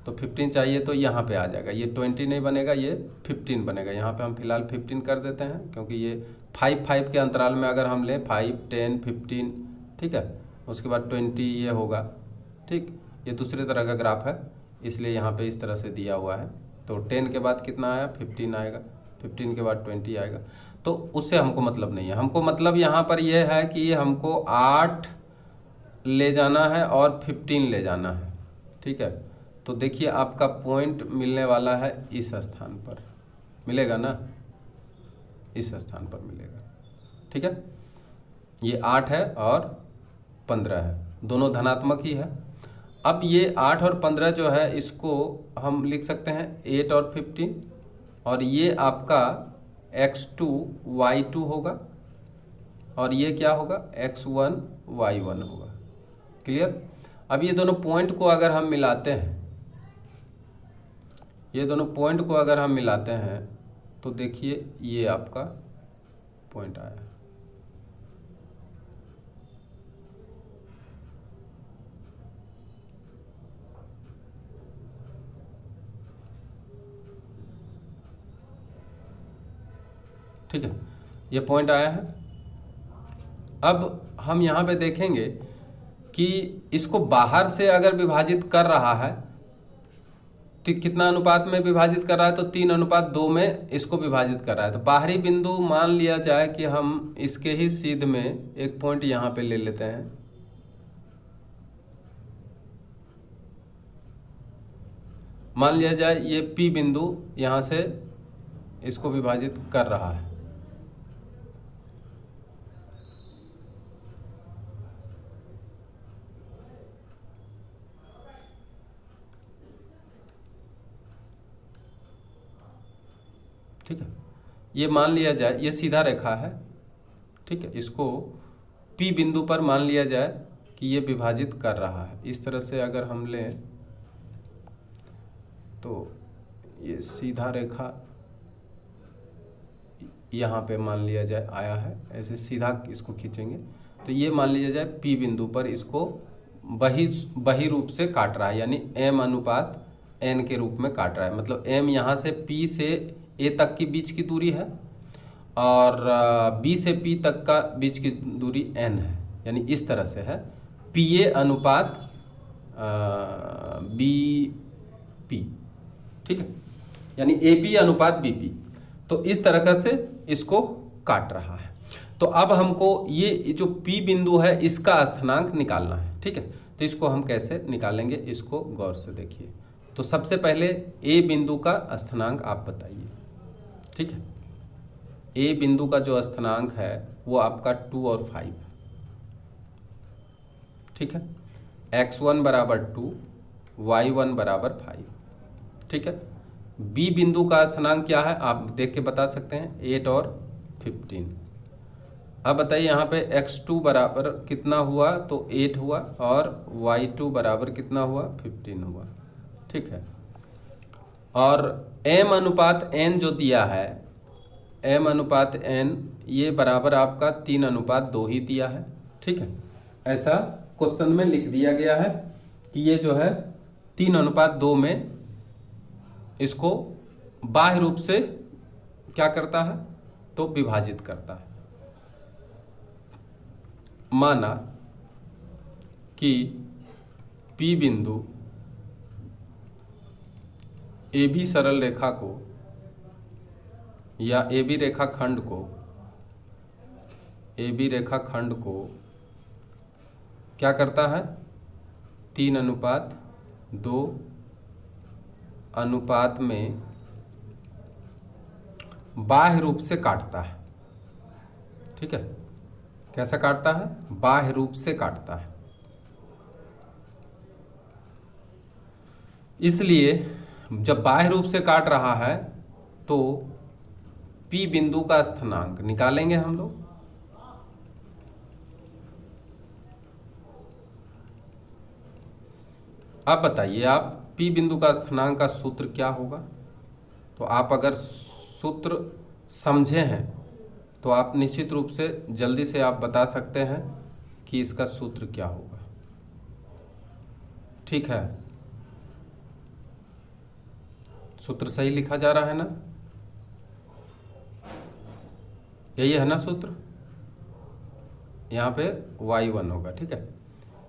तो 15 चाहिए तो यहाँ पे आ जाएगा। ये 20 नहीं बनेगा, ये 15 बनेगा। यहाँ पे हम फिलहाल 15 कर देते हैं, क्योंकि ये 5 5 के अंतराल में अगर हम लें 5 10 15, ठीक है, उसके बाद 20 ये होगा। ठीक, ये दूसरे तरह का ग्राफ है, इसलिए यहाँ पे इस तरह से दिया हुआ है। तो 10 के बाद कितना आया, 15 आएगा, 15 के बाद 20 आएगा। तो उससे हमको मतलब नहीं है, हमको मतलब यहाँ पर यह है कि हमको 8 ले जाना है और 15 ले जाना है। ठीक है, तो देखिए आपका पॉइंट मिलने वाला है इस स्थान पर, मिलेगा ना, इस स्थान पर मिलेगा। ठीक है, ये 8 है और 15 है, दोनों धनात्मक ही है। अब ये 8 और 15 जो है इसको हम लिख सकते हैं 8 और 15, और ये आपका x2 y2 होगा, और ये क्या होगा, x1 y1 होगा। क्लियर। अब ये दोनों पॉइंट को अगर हम मिलाते हैं, ये दोनों पॉइंट को अगर हम मिलाते हैं तो देखिए ये आपका पॉइंट आया। ठीक है, ये पॉइंट आया है। अब हम यहाँ पे देखेंगे कि इसको बाहर से अगर विभाजित कर रहा है तो कितना अनुपात में विभाजित कर रहा है, तो 3:2 में इसको विभाजित कर रहा है। तो बाहरी बिंदु मान लिया जाए कि हम इसके ही सीध में एक पॉइंट यहाँ पे ले लेते हैं। मान लिया जाए ये P बिंदु यहाँ से इसको विभाजित कर रहा है। ठीक है, ये मान लिया जाए ये सीधा रेखा है। ठीक है, इसको P बिंदु पर मान लिया जाए कि ये विभाजित कर रहा है। इस तरह से अगर हम लें तो ये सीधा रेखा यहाँ पे मान लिया जाए आया है, ऐसे सीधा इसको खींचेंगे तो ये मान लिया जाए P बिंदु पर इसको बही रूप से काट रहा है, यानी m/n के रूप में काट रहा है। मतलब m यहाँ से P से A तक की बीच की दूरी है और B से P तक का बीच की दूरी n है, यानी इस तरह से है PA अनुपात BP। ठीक है, यानी AP अनुपात BP। तो इस तरह से इसको काट रहा है। तो अब हमको ये जो P बिंदु है इसका स्थानांक निकालना है। ठीक है, तो इसको हम कैसे निकालेंगे, इसको गौर से देखिए। तो सबसे पहले A बिंदु का स्थानांक आप बताइए। ठीक है, A बिंदु का जो स्थानांक है वो आपका 2 और 5 है। ठीक है, x1 बराबर 2, y1 बराबर 5। ठीक है, बी बिंदु का स्थानांक क्या है आप देख के बता सकते हैं, 8 और 15। अब बताइए यहाँ पे x2 बराबर कितना हुआ, तो 8 हुआ, और y2 बराबर कितना हुआ, 15 हुआ। ठीक है, और m अनुपात n जो दिया है, m अनुपात n ये बराबर आपका 3:2 ही दिया है। ठीक है, ऐसा क्वेश्चन में लिख दिया गया है कि ये जो है 3:2 में इसको बाह्य रूप से क्या करता है, तो विभाजित करता है। माना कि P बिंदु AB सरल रेखा को या AB रेखाखंड को क्या करता है, 3:2 अनुपात में बाह्य रूप से काटता है। ठीक है, कैसा काटता है, बाह्य रूप से काटता है। इसलिए जब बाह्य रूप से काट रहा है तो P बिंदु का स्थानांक निकालेंगे हम लोग। अब बताइए आप P बिंदु का स्थानांक का सूत्र क्या होगा। तो आप अगर सूत्र समझे हैं तो आप निश्चित रूप से जल्दी से आप बता सकते हैं कि इसका सूत्र क्या होगा। ठीक है, सूत्र सही लिखा जा रहा है ना, यही है ना सूत्र, यहाँ पे y1 होगा। ठीक है,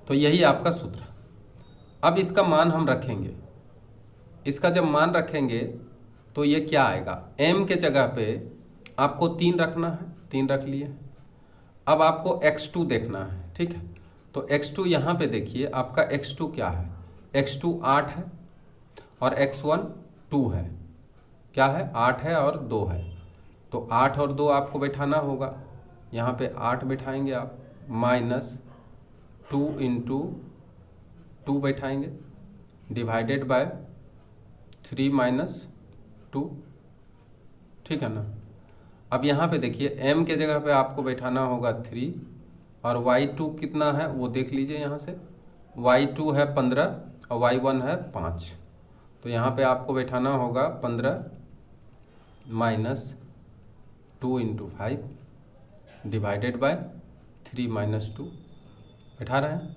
तो यही आपका सूत्र। अब इसका मान हम रखेंगे, इसका जब मान रखेंगे तो ये क्या आएगा, m के जगह पे आपको 3 रखना है, 3 रख लिए। अब आपको x2 देखना है। ठीक है, तो x2 यहाँ पे देखिए, आपका x2 क्या है, x2 8 है और x1 2 है। क्या है, 8 है और 2 है, तो 8 और 2 आपको बैठाना होगा। यहाँ पे 8 बैठाएंगे आप, -2 इंटू 2 बैठाएंगे, डिवाइडेड बाय 3 - 2। ठीक है ना। अब यहाँ पे देखिए m के जगह पे आपको बैठाना होगा 3 और y2 कितना है वो देख लीजिए। यहाँ से y2 है 15 और y1 है 5, तो यहाँ पे आपको बैठाना होगा 15 - 2 इंटू 5 डिवाइडेड बाय 3 - 2 बैठा रहे हैं।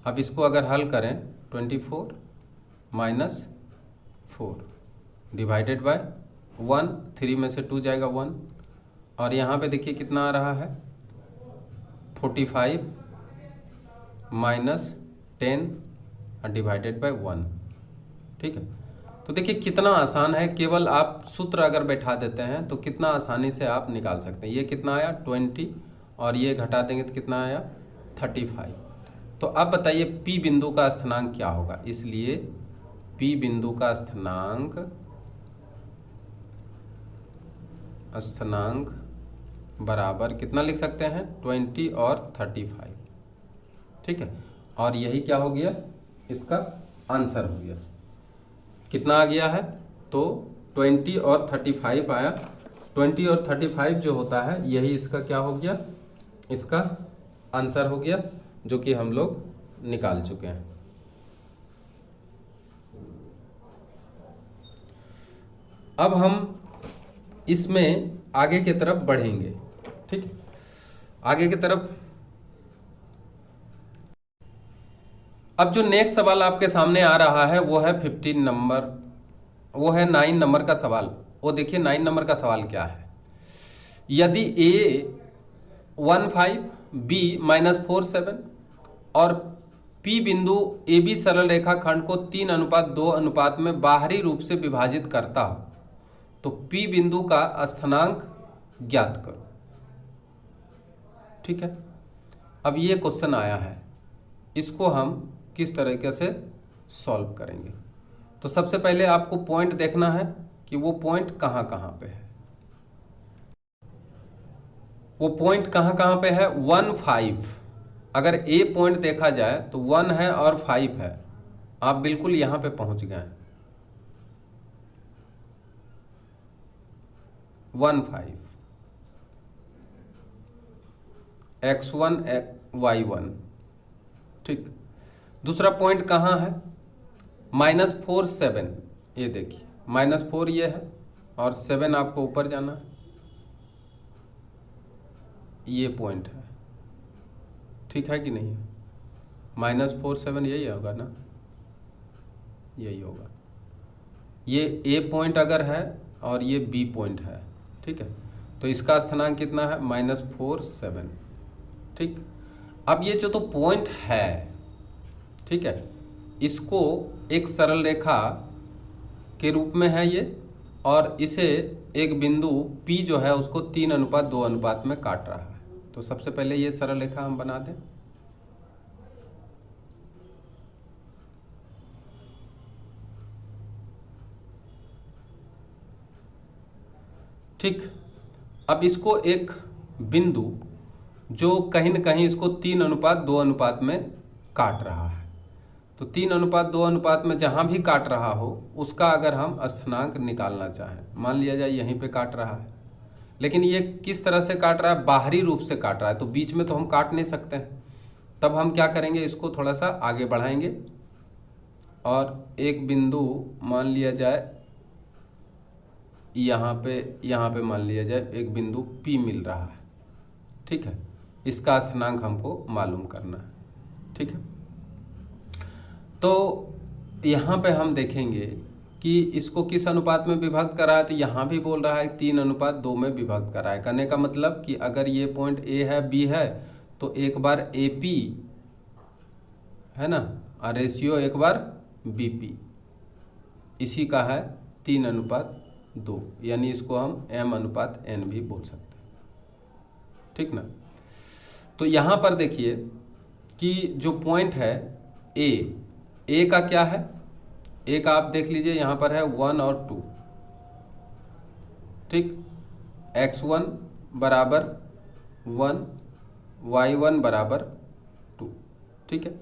अब इसको अगर हल करें 24 - 4 डिवाइडेड बाय 1, 3 में से 2 जाएगा 1, और यहाँ पे देखिए कितना आ रहा है 45 - 10 डिवाइडेड बाय 1। ठीक है, तो देखिए कितना आसान है, केवल आप सूत्र अगर बैठा देते हैं तो कितना आसानी से आप निकाल सकते हैं। ये कितना आया 20 और ये घटा देंगे तो कितना आया 35। तो अब बताइए P बिंदु का स्थानांक क्या होगा। इसलिए P बिंदु का स्थानांक बराबर कितना लिख सकते हैं 20 और 35। ठीक है, और यही क्या हो गया, इसका आंसर हो गया। कितना आ गया है, तो 20 और 35 आया। 20 और 35 जो होता है यही इसका क्या हो गया, इसका आंसर हो गया, जो कि हम लोग निकाल चुके हैं। अब हम इसमें आगे की तरफ बढ़ेंगे। ठीक, आगे की तरफ अब जो नेक्स्ट सवाल आपके सामने आ रहा है वो है 15 नंबर, वो है 9 नंबर का सवाल। वो देखिए 9 नंबर का सवाल क्या है। यदि a 15 b -4 7 और P बिंदु AB सरल रेखाखंड को 3:2 अनुपात में बाहरी रूप से विभाजित करता हो तो P बिंदु का स्थानांक ज्ञात करो। ठीक है, अब ये क्वेश्चन आया है, इसको हम किस तरीके से सॉल्व करेंगे। तो सबसे पहले आपको पॉइंट देखना है कि वो पॉइंट कहाँ कहाँ पे है। वो पॉइंट कहाँ कहाँ पे है, 1 5। अगर ए पॉइंट देखा जाए तो 1 है और 5 है, आप बिल्कुल यहाँ पे पहुँच गए हैं। 15, x1 y1। ठीक, दूसरा पॉइंट कहाँ है? -4 7, ये देखिए -4 ये है और 7 आपको ऊपर जाना है, ये पॉइंट है। ठीक है कि नहीं है? -4 7 यही होगा ना, यही होगा। ये ए पॉइंट अगर है और ये बी पॉइंट है, ठीक है, तो इसका स्थानांक कितना है? -4 7। ठीक, अब ये जो तो पॉइंट है, ठीक है, इसको एक सरल रेखा के रूप में है ये, और इसे एक बिंदु P जो है उसको 3:2 अनुपात में काट रहा है। तो सबसे पहले ये सरल रेखा हम बना दें। ठीक, अब इसको एक बिंदु जो कहीं न कहीं इसको 3:2 अनुपात में काट रहा है, तो 3:2 अनुपात में जहाँ भी काट रहा हो उसका अगर हम स्थानांक निकालना चाहें, मान लिया जाए यहीं पे काट रहा है, लेकिन ये किस तरह से काट रहा है? बाहरी रूप से काट रहा है, तो बीच में तो हम काट नहीं सकते हैं। तब हम क्या करेंगे? इसको थोड़ा सा आगे बढ़ाएंगे और एक बिंदु मान लिया जाए यहाँ पे मान लिया जाए एक बिंदु P मिल रहा है। ठीक है, इसका स्थानांक हमको मालूम करना है। ठीक है, तो यहाँ पे हम देखेंगे कि इसको किस अनुपात में विभक्त करा है, तो यहाँ भी बोल रहा है 3:2 में विभक्त करा है। करने का मतलब कि अगर ये पॉइंट A है, B है, तो एक बार AP है ना, और रेशियो एक बार BP, इसी का है 3:2, यानी इसको हम M/N भी बोल सकते हैं। ठीक ना, तो यहाँ पर देखिए कि जो पॉइंट है ए का क्या है? ए का आप देख लीजिए, यहाँ पर है 1 और 2। ठीक, x1 बराबर 1, y1 बराबर 2। ठीक है,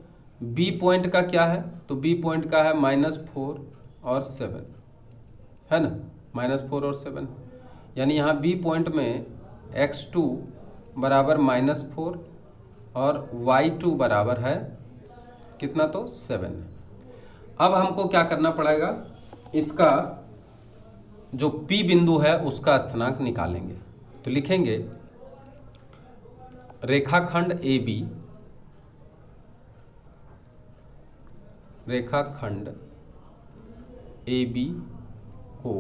बी पॉइंट का क्या है? तो बी पॉइंट का है -4 और 7, है ना, -4 और 7, यानी यहाँ बी पॉइंट में x2 बराबर -4 और y2 बराबर है कितना? तो 7। अब हमको क्या करना पड़ेगा? इसका जो P बिंदु है उसका स्थानांक निकालेंगे। तो लिखेंगे रेखाखंड AB, रेखाखंड AB को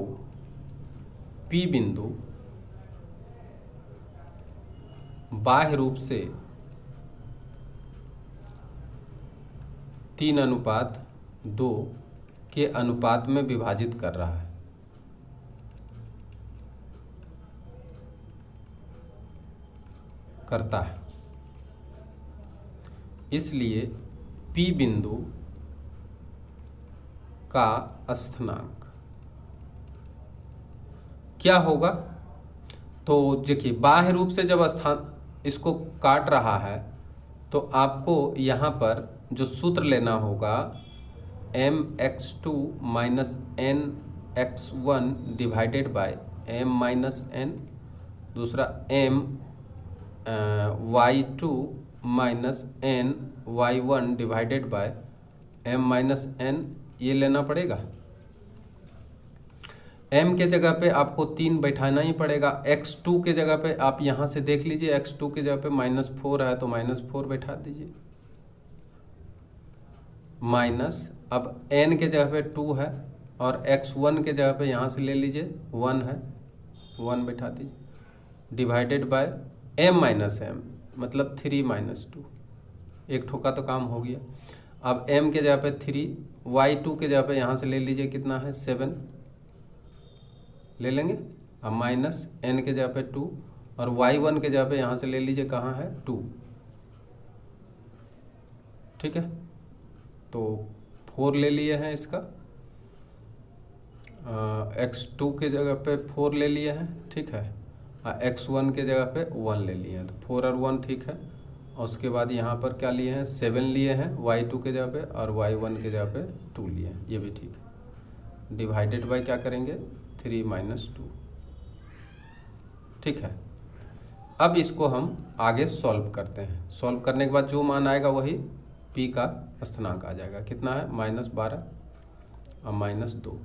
P बिंदु बाह्य रूप से 3:2 के अनुपात में विभाजित कर रहा है। करता है, इसलिए P बिंदु का स्थानांक क्या होगा? तो देखिए, बाह्य रूप से जब इसको काट रहा है तो आपको यहाँ पर जो सूत्र लेना होगा mx2 - nx1 divided bye m-n, दूसरा y2 - ny1 divided bye m-n, ये लेना पड़ेगा। m के जगह पे आपको 3 बैठाना ही पड़ेगा। x2 के जगह पे आप यहाँ से देख लीजिए, x2 के जगह पे -4 है तो -4 बैठा दीजिए, माइनस, अब n के जगह पे 2 है और x1 के जगह पे यहाँ से ले लीजिए 1 है, 1 बैठा दीजिए, डिवाइडेड बाय m-m, मतलब 3 - 2, एक ठोका तो काम हो गया। अब m के जगह पे 3, y2 के जगह पे यहाँ से ले लीजिए कितना है? 7 ले लेंगे। अब माइनस n के जगह पे 2 और y1 के जगह पे यहाँ से ले लीजिए, कहाँ है? 2। ठीक है, तो 4 ले लिए हैं इसका, x2 के जगह पे 4 ले लिए हैं, ठीक है, x1 के जगह पे 1 ले लिए हैं, तो 4 और 1 ठीक है। और उसके बाद यहाँ पर क्या लिए हैं? 7 लिए हैं y2 के जगह पे, और y1 के जगह पे 2 लिए हैं, ये भी ठीक है। डिवाइडेड बाय क्या करेंगे? 3 - 2। ठीक है। अब इसको हम आगे सॉल्व करते हैं। सॉल्व करने के बाद जो मान आएगा वही p का स्थिरांक आ जाएगा। कितना है? -12 और -2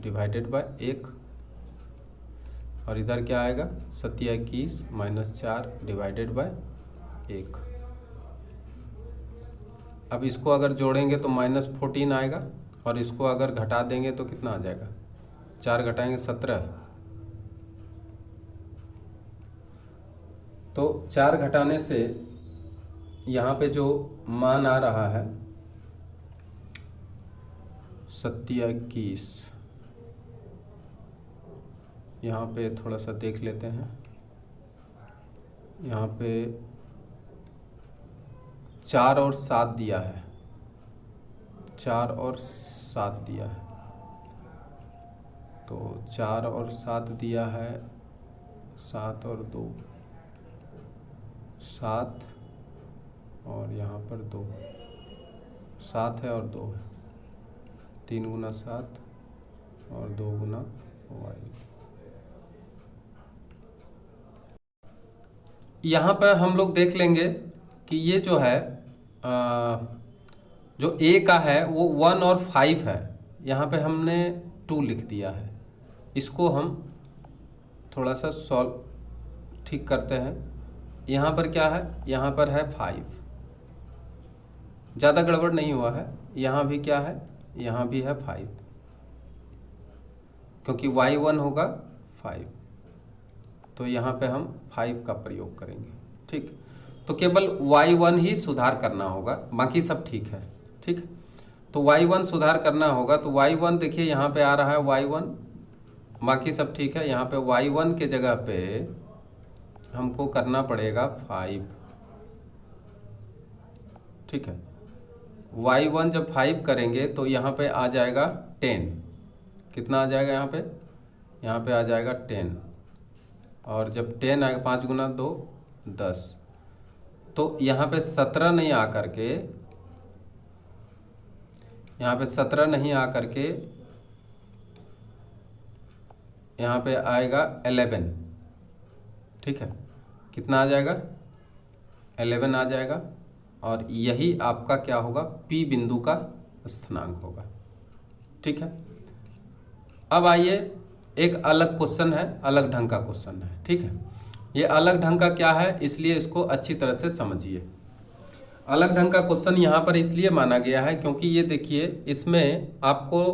डिवाइडेड बाय 1, और इधर क्या आएगा? 27 -4 डिवाइडेड बाय 1। अब इसको अगर जोड़ेंगे तो -14 आएगा, और इसको अगर घटा देंगे तो कितना आ जाएगा? 4 घटाएंगे 17। तो 4 घटाने से यहाँ पे जो मान आ रहा है 27, यहाँ पे थोड़ा सा देख लेते हैं। यहाँ पे 4 और 7 दिया है, 4 और 7 दिया है, तो 4 और 7 दिया है, 7 और 2 7, और यहाँ पर 2, 7 है और 2 है, 3 गुना 7 और 2 गुना y। यहाँ पर हम लोग देख लेंगे कि ये जो है जो a का है वो 1 और 5 है, यहाँ पे हमने 2 लिख दिया है। इसको हम थोड़ा सा सॉल्व ठीक करते हैं। यहाँ पर क्या है? यहाँ पर है 5, ज़्यादा गड़बड़ नहीं हुआ है। यहाँ भी क्या है? यहाँ भी है 5, क्योंकि y1 होगा 5, तो यहाँ पे हम 5 का प्रयोग करेंगे। ठीक, तो केवल y1 ही सुधार करना होगा, बाकी सब ठीक है। ठीक, तो y1 सुधार करना होगा, तो y1 देखिए यहाँ पे आ रहा है y1, बाकी सब ठीक है। यहाँ पे y1 के जगह पे हमको करना पड़ेगा 5। ठीक है, y1 जब 5 करेंगे तो यहाँ पे आ जाएगा 10। कितना आ जाएगा यहाँ पे? यहाँ पे आ जाएगा 10, और जब 10 आएगा 5 गुना 2 10, तो यहाँ पे 17 नहीं आ करके, यहाँ पे 17 नहीं आ करके यहाँ पे आएगा 11। ठीक है, कितना आ जाएगा? 11 आ जाएगा, और यही आपका क्या होगा? P बिंदु का स्थिरांक होगा। ठीक है, अब आइए एक अलग क्वेश्चन है, अलग ढंग का क्वेश्चन है। ठीक है, ये अलग ढंग का क्या है, इसलिए इसको अच्छी तरह से समझिए। अलग ढंग का क्वेश्चन यहाँ पर इसलिए माना गया है क्योंकि ये देखिए, इसमें आपको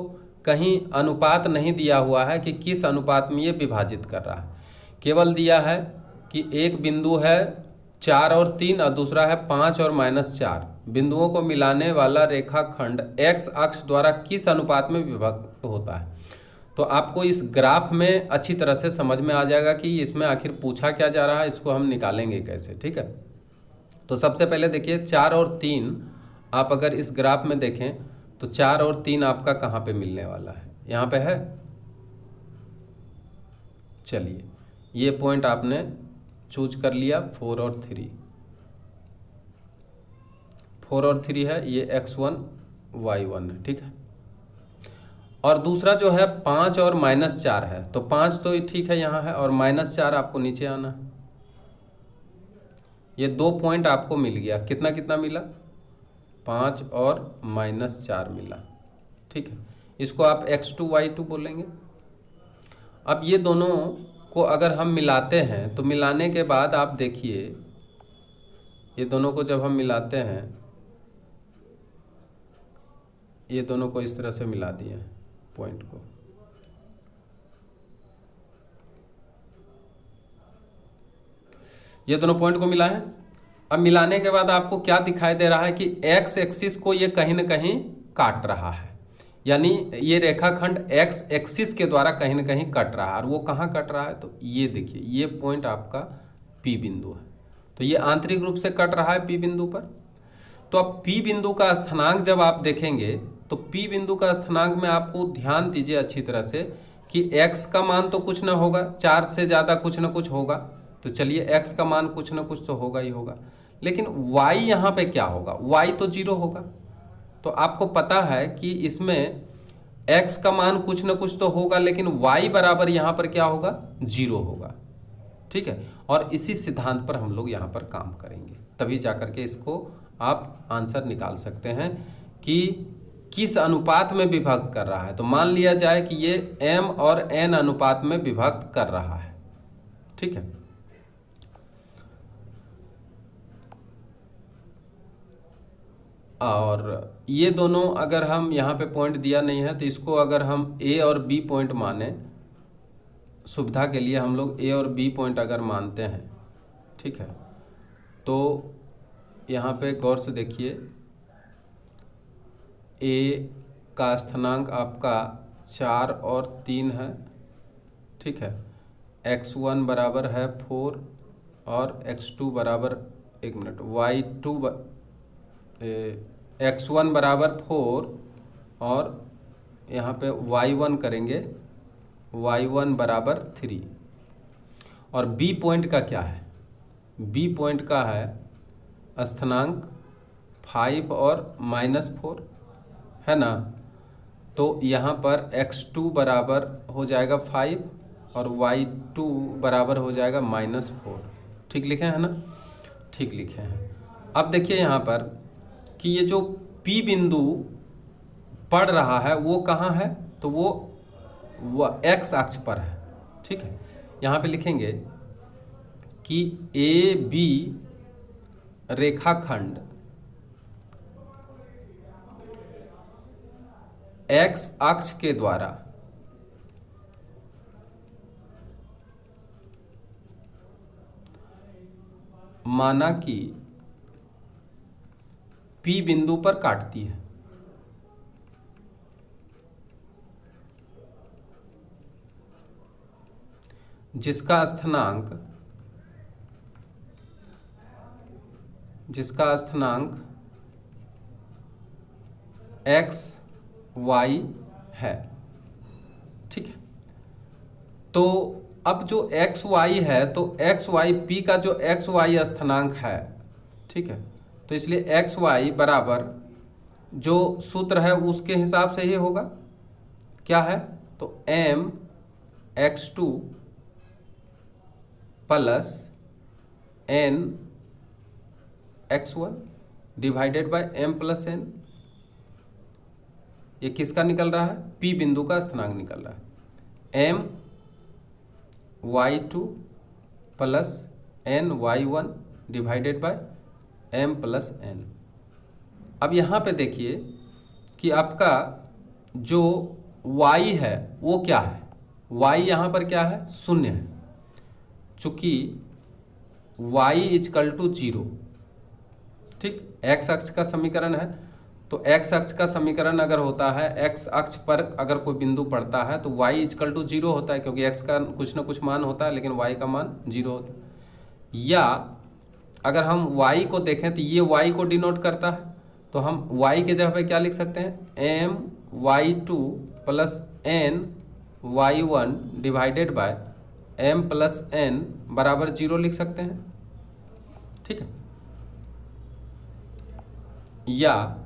कहीं अनुपात नहीं दिया हुआ है कि किस अनुपात में ये विभाजित कर रहा है। केवल दिया है कि एक बिंदु है 4 और 3 और दूसरा है 5 और -4। बिंदुओं को मिलाने वाला रेखाखंड x अक्ष द्वारा किस अनुपात में विभक्त होता है। तो आपको इस ग्राफ में अच्छी तरह से समझ में आ जाएगा कि इसमें आखिर पूछा क्या जा रहा है, इसको हम निकालेंगे कैसे। ठीक है, तो सबसे पहले देखिए 4 और 3, आप अगर इस ग्राफ में देखें तो 4 और 3 आपका कहाँ पे मिलने वाला है? यहाँ पे है। चलिए, ये पॉइंट आपने चूज कर लिया। 4 और 3, 4 और 3 है, ये x1 y1 है। ठीक है, और दूसरा जो है 5 और -4 है, तो 5 तो ठीक है यहाँ है, और -4 आपको नीचे आना है। ये 2 पॉइंट आपको मिल गया। कितना कितना मिला? 5 और -4 मिला। ठीक है, इसको आप x2 y2 बोलेंगे। अब ये दोनों को अगर हम मिलाते हैं तो मिलाने के बाद आप देखिए, ये दोनों को जब हम मिलाते हैं, ये दोनों को इस तरह से मिला दिए पॉइंट को, ये दोनों पॉइंट को मिला है। अब मिलाने के बाद आपको क्या दिखाई दे रहा है कि x एक्सिस को ये कहीं ना कहीं काट रहा है, यानी ये रेखाखंड x एक्सिस के द्वारा कहीं ना कहीं कट रहा है। और वो कहाँ कट रहा है? तो ये देखिए, ये पॉइंट आपका P बिंदु है, तो ये आंतरिक रूप से कट रहा है P बिंदु पर। तो अब P बिंदु का स्थानांक जब आप देखेंगे तो P बिंदु का स्थानांक में आपको ध्यान दीजिए अच्छी तरह से कि x का मान तो कुछ ना होगा, 4 से ज़्यादा कुछ ना कुछ होगा। तो चलिए, x का मान कुछ ना कुछ तो होगा ही होगा, लेकिन y यहाँ पे क्या होगा? y तो 0 होगा। तो आपको पता है कि इसमें x का मान कुछ ना कुछ तो होगा, लेकिन y बराबर यहाँ पर क्या होगा? 0 होगा। ठीक है। और इसी सिद्धांत पर हम लोग यहाँ पर काम करेंगे, तभी जाकर के इसको आप आंसर निकाल सकते हैं कि किस अनुपात में विभक्त कर रहा है। तो मान लिया जाए कि ये m और n अनुपात में विभक्त कर रहा है, ठीक है। और ये दोनों अगर हम यहाँ पे पॉइंट दिया नहीं है तो इसको अगर हम a और b पॉइंट माने, सुविधा के लिए हम लोग a और b पॉइंट अगर मानते हैं, ठीक है, तो यहाँ पे गौर से देखिए, a का स्थानांक आपका 4 और 3 है, ठीक है। x1 बराबर है 4 और x2 बराबर, एक मिनट, x1 बराबर 4 और यहाँ पे y1 करेंगे, y1 बराबर 3। और b पॉइंट का क्या है? b पॉइंट का है स्थानांक 5 और -4, है ना। तो यहाँ पर x2 बराबर हो जाएगा 5 और y2 बराबर हो जाएगा -4। ठीक लिखे हैं ना? ठीक लिखे हैं। अब देखिए यहाँ पर कि ये जो P बिंदु पड़ रहा है वो कहाँ है, तो वो x अक्ष पर है, ठीक है। यहाँ पे लिखेंगे कि AB रेखाखंड x अक्ष के द्वारा माना कि P बिंदु पर काटती है, जिसका स्थानांक x y है, ठीक है। तो अब जो x y है तो x y P का जो x y स्थानांक है, ठीक है, तो इसलिए x y बराबर जो सूत्र है उसके हिसाब से ही होगा, क्या है, तो m x2 plus n x1 divided by m plus n। ये किसका निकल रहा है? P बिंदु का स्थानांक निकल रहा है, m y2 plus n y1 divided by m plus n। अब यहाँ पे देखिए कि आपका जो y है वो क्या है, y यहाँ पर क्या है, 0 है, चूंकि y इजकल टू 0, ठीक। x अक्ष का समीकरण है, तो x अक्ष का समीकरण अगर होता है, x अक्ष पर अगर कोई बिंदु पड़ता है तो y इजकल टू 0 होता है, क्योंकि x का कुछ ना कुछ मान होता है लेकिन y का मान 0 होता है। या अगर हम y को देखें तो ये y को डिनोट करता है, तो हम y के जगह पे क्या लिख सकते हैं, m y2 plus n y1 divided by m plus n बराबर 0 लिख सकते हैं, ठीक है। या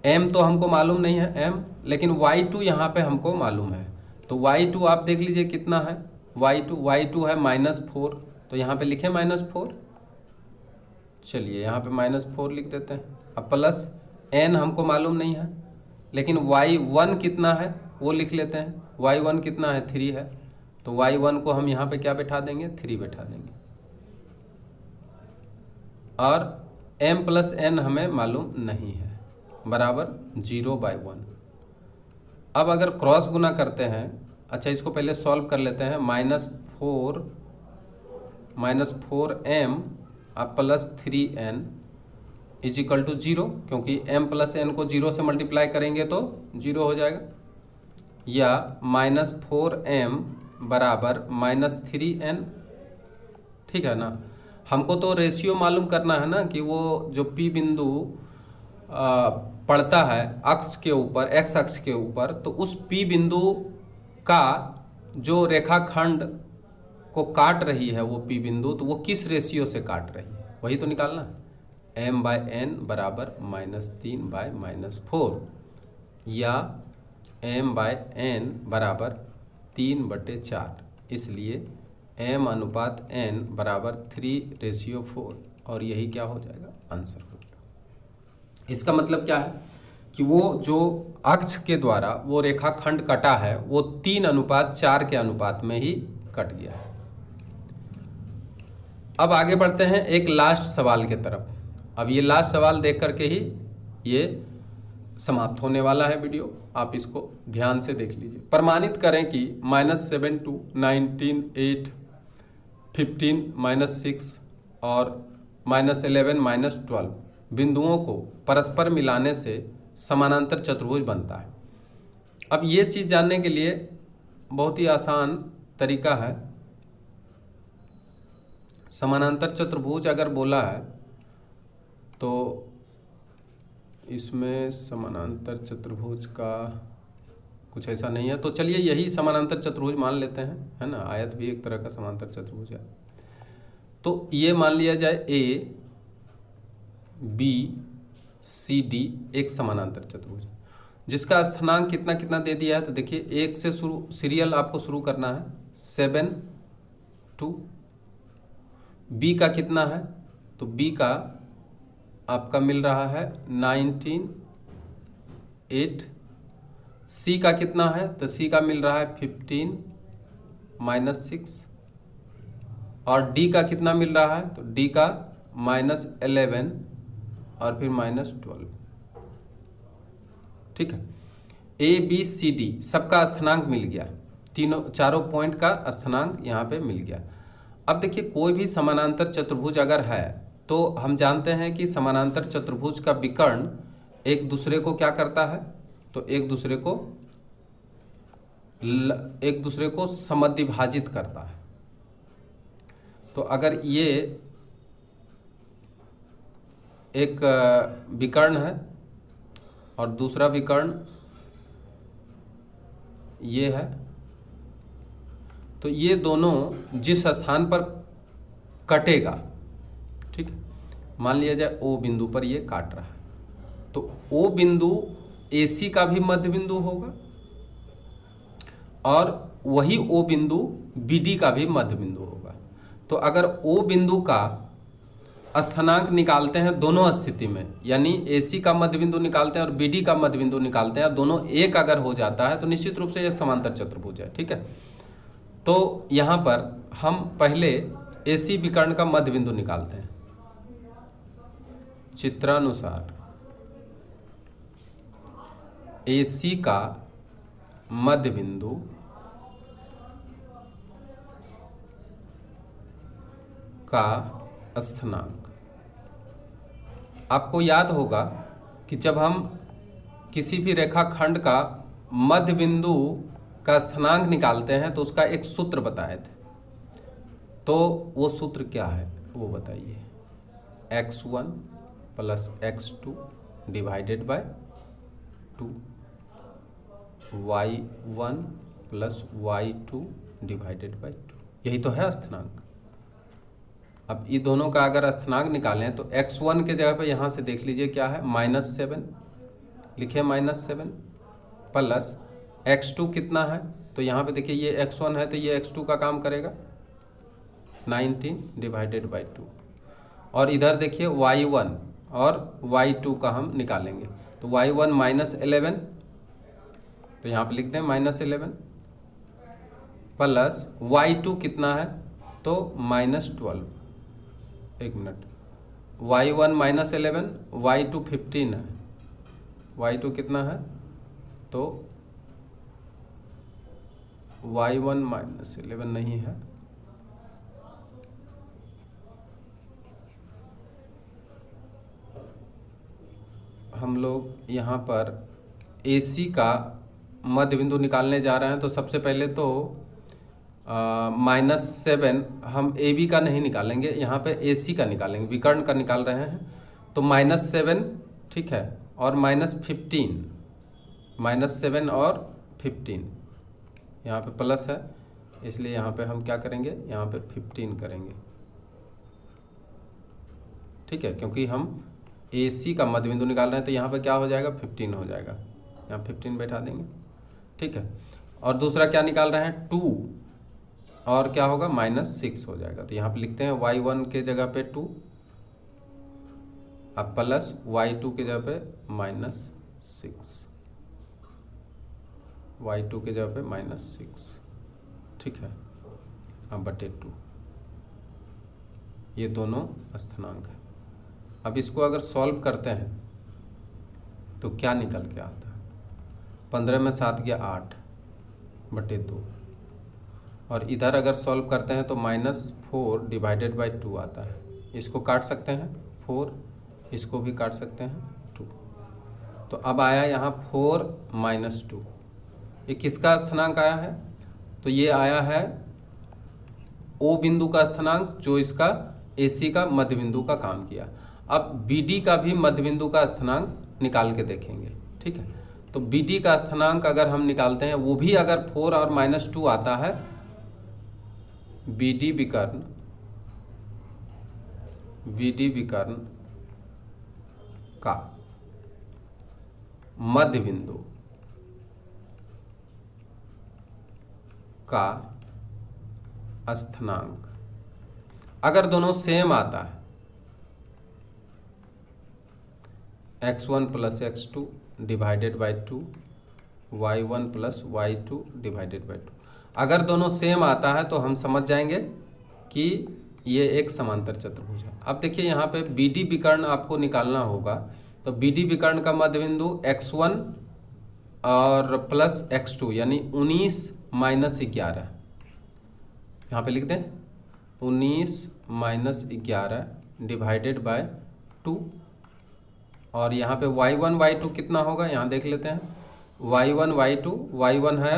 m तो हमको मालूम नहीं है m, लेकिन y2 यहाँ पे हमको मालूम है, तो y2 आप देख लीजिए कितना है, y2 है -4, तो यहाँ पे लिखे -4, चलिए यहाँ पे -4 लिख देते हैं। अब प्लस n हमको मालूम नहीं है, लेकिन y1 कितना है वो लिख लेते हैं, y1 कितना है, 3 है, तो y1 को हम यहाँ पे क्या बैठा देंगे, 3 बैठा देंगे। और m प्लस n हमें मालूम नहीं है, बराबर 0/1। अब अगर क्रॉस गुना करते हैं, अच्छा इसको पहले सॉल्व कर लेते हैं, -4m अब plus 3n is equal to 0, क्योंकि m प्लस n को 0 से मल्टीप्लाई करेंगे तो 0 हो जाएगा। या -4m बराबर -3n, ठीक है ना। हमको तो रेशियो मालूम करना है ना कि वो जो P बिंदु पड़ता है अक्ष के ऊपर, x अक्ष के ऊपर, तो उस P बिंदु का जो रेखाखंड को काट रही है वो P बिंदु, तो वो किस रेशियो से काट रही है, वही तो निकालना है। m/n बराबर -3/-4 या m/n बराबर 3/4, इसलिए m अनुपात n बराबर 3:4 और यही क्या हो जाएगा, आंसर हो जाएगा। इसका मतलब क्या है कि वो जो अक्ष के द्वारा वो रेखाखंड कटा है वो 3:4 के अनुपात में ही कट गया है। अब आगे बढ़ते हैं एक लास्ट सवाल के तरफ। अब ये लास्ट सवाल देख करके ही ये समाप्त होने वाला है वीडियो, आप इसको ध्यान से देख लीजिए। प्रमाणित करें कि -7 2 19 8 15 -6 और -11 -12 बिंदुओं को परस्पर मिलाने से समानांतर चतुर्भुज बनता है। अब ये चीज़ जानने के लिए बहुत ही आसान तरीका है। समानांतर चतुर्भुज अगर बोला है तो इसमें समानांतर चतुर्भुज का कुछ ऐसा नहीं है, तो चलिए यही समानांतर चतुर्भुज मान लेते हैं, है ना। आयत भी एक तरह का समांतर चतुर्भुज है। तो ये मान लिया जाए ए बी सी डी एक समानांतर चतुर्भुज जिसका स्थानांक कितना कितना दे दिया है। तो देखिए एक से शुरू सीरियल आपको शुरू करना है 7 2। बी का कितना है, तो बी का आपका मिल रहा है 19 8। सी का कितना है, तो सी का मिल रहा है 15 -6 और डी का कितना मिल रहा है, तो डी का -11 और फिर -12। ठीक है, ए बी सी डी सबका स्थानांक मिल गया, चारों पॉइंट का स्थानांक यहाँ पे मिल गया। अब देखिए कोई भी समानांतर चतुर्भुज अगर है तो हम जानते हैं कि समानांतर चतुर्भुज का विकर्ण एक दूसरे को क्या करता है, तो एक दूसरे को समद्विभाजित करता है। तो अगर ये एक विकर्ण है और दूसरा विकर्ण ये है, तो ये दोनों जिस स्थान पर कटेगा, ठीक है, मान लिया जाए ओ बिंदु पर ये काट रहा है, तो ओ बिंदु AC का भी मध्य बिंदु होगा और वही ओ बिंदु BD का भी मध्य बिंदु होगा। तो अगर ओ बिंदु का स्थानांक निकालते हैं दोनों स्थिति में, यानी AC का मध्य बिंदु निकालते हैं और BD का मध्य बिंदु निकालते हैं और दोनों एक अगर हो जाता है तो निश्चित रूप से एक समांतर चतुर्भुज है। ठीक है, तो यहाँ पर हम पहले AC विकर्ण का मध्य बिंदु निकालते हैं। चित्रानुसार AC का मध्य बिंदु का स्थानांक, आपको याद होगा कि जब हम किसी भी रेखाखंड का मध्य बिंदु का स्थानांक निकालते हैं तो उसका एक सूत्र बताए थे, तो वो सूत्र क्या है वो बताइए। x1 + x2 divided by 2, y1 + y2 divided by 2, यही तो है स्थानांक। अब ये दोनों का अगर स्थानांक निकालें तो x1 के जगह पे यहाँ से देख लीजिए क्या है, -7 लिखे, -7 प्लस x2 कितना है, तो यहाँ पे देखिए ये x1 है तो ये x2 का काम करेगा 19 डिवाइडेड बाई 2, और इधर देखिए y1 और y2 का हम निकालेंगे, तो y1 -11, तो यहाँ पे लिखते हैं -11 प्लस y2 कितना है, तो -12। एक मिनट, y1 -11, y2 15 है, y2 कितना है, तो y1 -11 नहीं है, हम लोग यहाँ पर AC का मध्य बिंदु निकालने जा रहे हैं। तो सबसे पहले तो -7 हम AB का नहीं निकालेंगे, यहाँ पे AC का निकालेंगे, विकर्ण का निकाल रहे हैं। तो -7 ठीक है, और -15, -7 और 15 यहाँ पे प्लस है, इसलिए यहाँ पे हम क्या करेंगे, यहाँ पे 15 करेंगे। ठीक है, क्योंकि हम AC का मध्य बिंदु निकाल रहे हैं तो यहाँ पे क्या हो जाएगा, 15 हो जाएगा, यहाँ 15 बैठा देंगे। ठीक है, और दूसरा क्या निकाल रहे हैं, 2, और क्या होगा -6 हो जाएगा। तो यहाँ पे लिखते हैं y1 के जगह पे 2 अब प्लस y2 के जगह पे -6, y2 के जगह पे -6, ठीक है। अब बटे 2, ये दोनों स्थिरांक है। अब इसको अगर सॉल्व करते हैं तो क्या निकल के आता है, 15 में 7 गया 8 बटे 2, और इधर अगर सॉल्व करते हैं तो -4 डिवाइडेड बाई 2 आता है। इसको काट सकते हैं 4, इसको भी काट सकते हैं 2। तो अब आया यहाँ 4 - 2, ये किसका स्थिरांक आया है? तो ये आया है O बिंदु का स्थिरांक, जो इसका AC का मध्य बिंदु का काम किया। अब BD का भी मध्य बिंदु का स्थिरांक निकाल के देखेंगे, ठीक है। तो BD का स्थिरांक अगर हम निकालते हैं, वो भी अगर 4 और -2 आता है, BD विकर्ण का मध्य बिंदु का स्थिरांक अगर दोनों सेम आता है, x1 + x2 divided by 2, y1 + y2 divided by 2, अगर दोनों सेम आता है तो हम समझ जाएंगे कि ये एक समांतर चतुर्भुज है। अब देखिए यहाँ पे BD विकर्ण आपको निकालना होगा, तो BD विकर्ण का मध्य बिंदु x1 और प्लस x2 यानी 19 - 11, यहाँ पे लिख दें 19 - 11 डिवाइडेड बाय 2, और यहाँ पे y1 y2 कितना होगा यहाँ देख लेते हैं। y1 y2, y1 है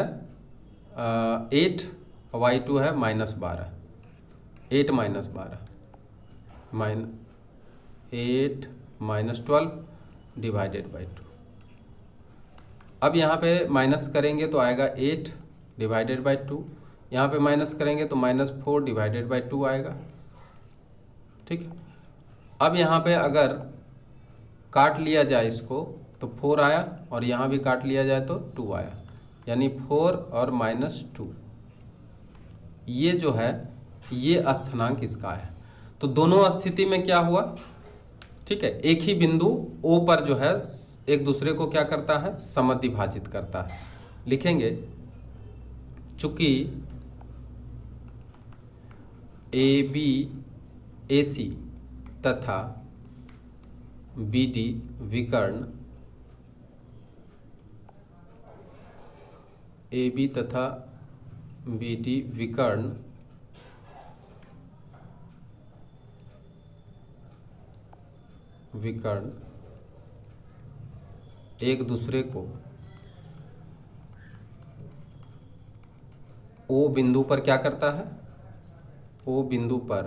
8, y2 है -12, 8 - 12 8 - 12 डिवाइडेड बाई 2। अब यहाँ पे माइनस करेंगे तो आएगा 8 डिवाइडेड बाई 2, यहाँ पे माइनस करेंगे तो -4 डिवाइडेड बाई 2 आएगा, ठीक है। अब यहाँ पे अगर काट लिया जाए इसको तो 4 आया, और यहाँ भी काट लिया जाए तो 2 आया, यानी 4 और -2, ये जो है ये स्थिरांक इसका है। तो दोनों स्थिति में क्या हुआ, ठीक है, एक ही बिंदु O पर जो है एक दूसरे को क्या करता है, समद्विभाजित करता है। लिखेंगे चूंकि AB AC तथा BD विकर्ण AB तथा BD विकर्ण एक दूसरे को O बिंदु पर क्या करता है, O बिंदु पर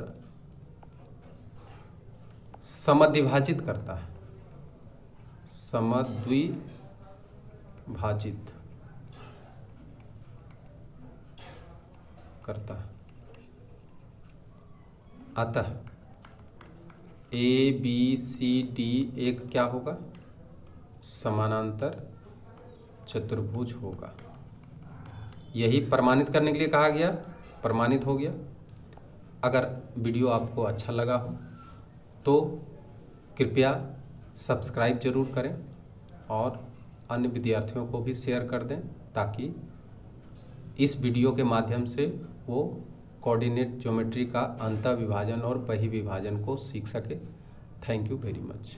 समद्विभाजित करता है, समद्विभाजित करता है। अतः ABCD एक क्या होगा, समानांतर चतुर्भुज होगा। यही प्रमाणित करने के लिए कहा गया, प्रमाणित हो गया। अगर वीडियो आपको अच्छा लगा हो तो कृपया सब्सक्राइब जरूर करें और अन्य विद्यार्थियों को भी शेयर कर दें, ताकि इस वीडियो के माध्यम से वो कोऑर्डिनेट ज्योमेट्री का अंतःविभाजन और बहिर्विभाजन को सीख सके। Thank you very much.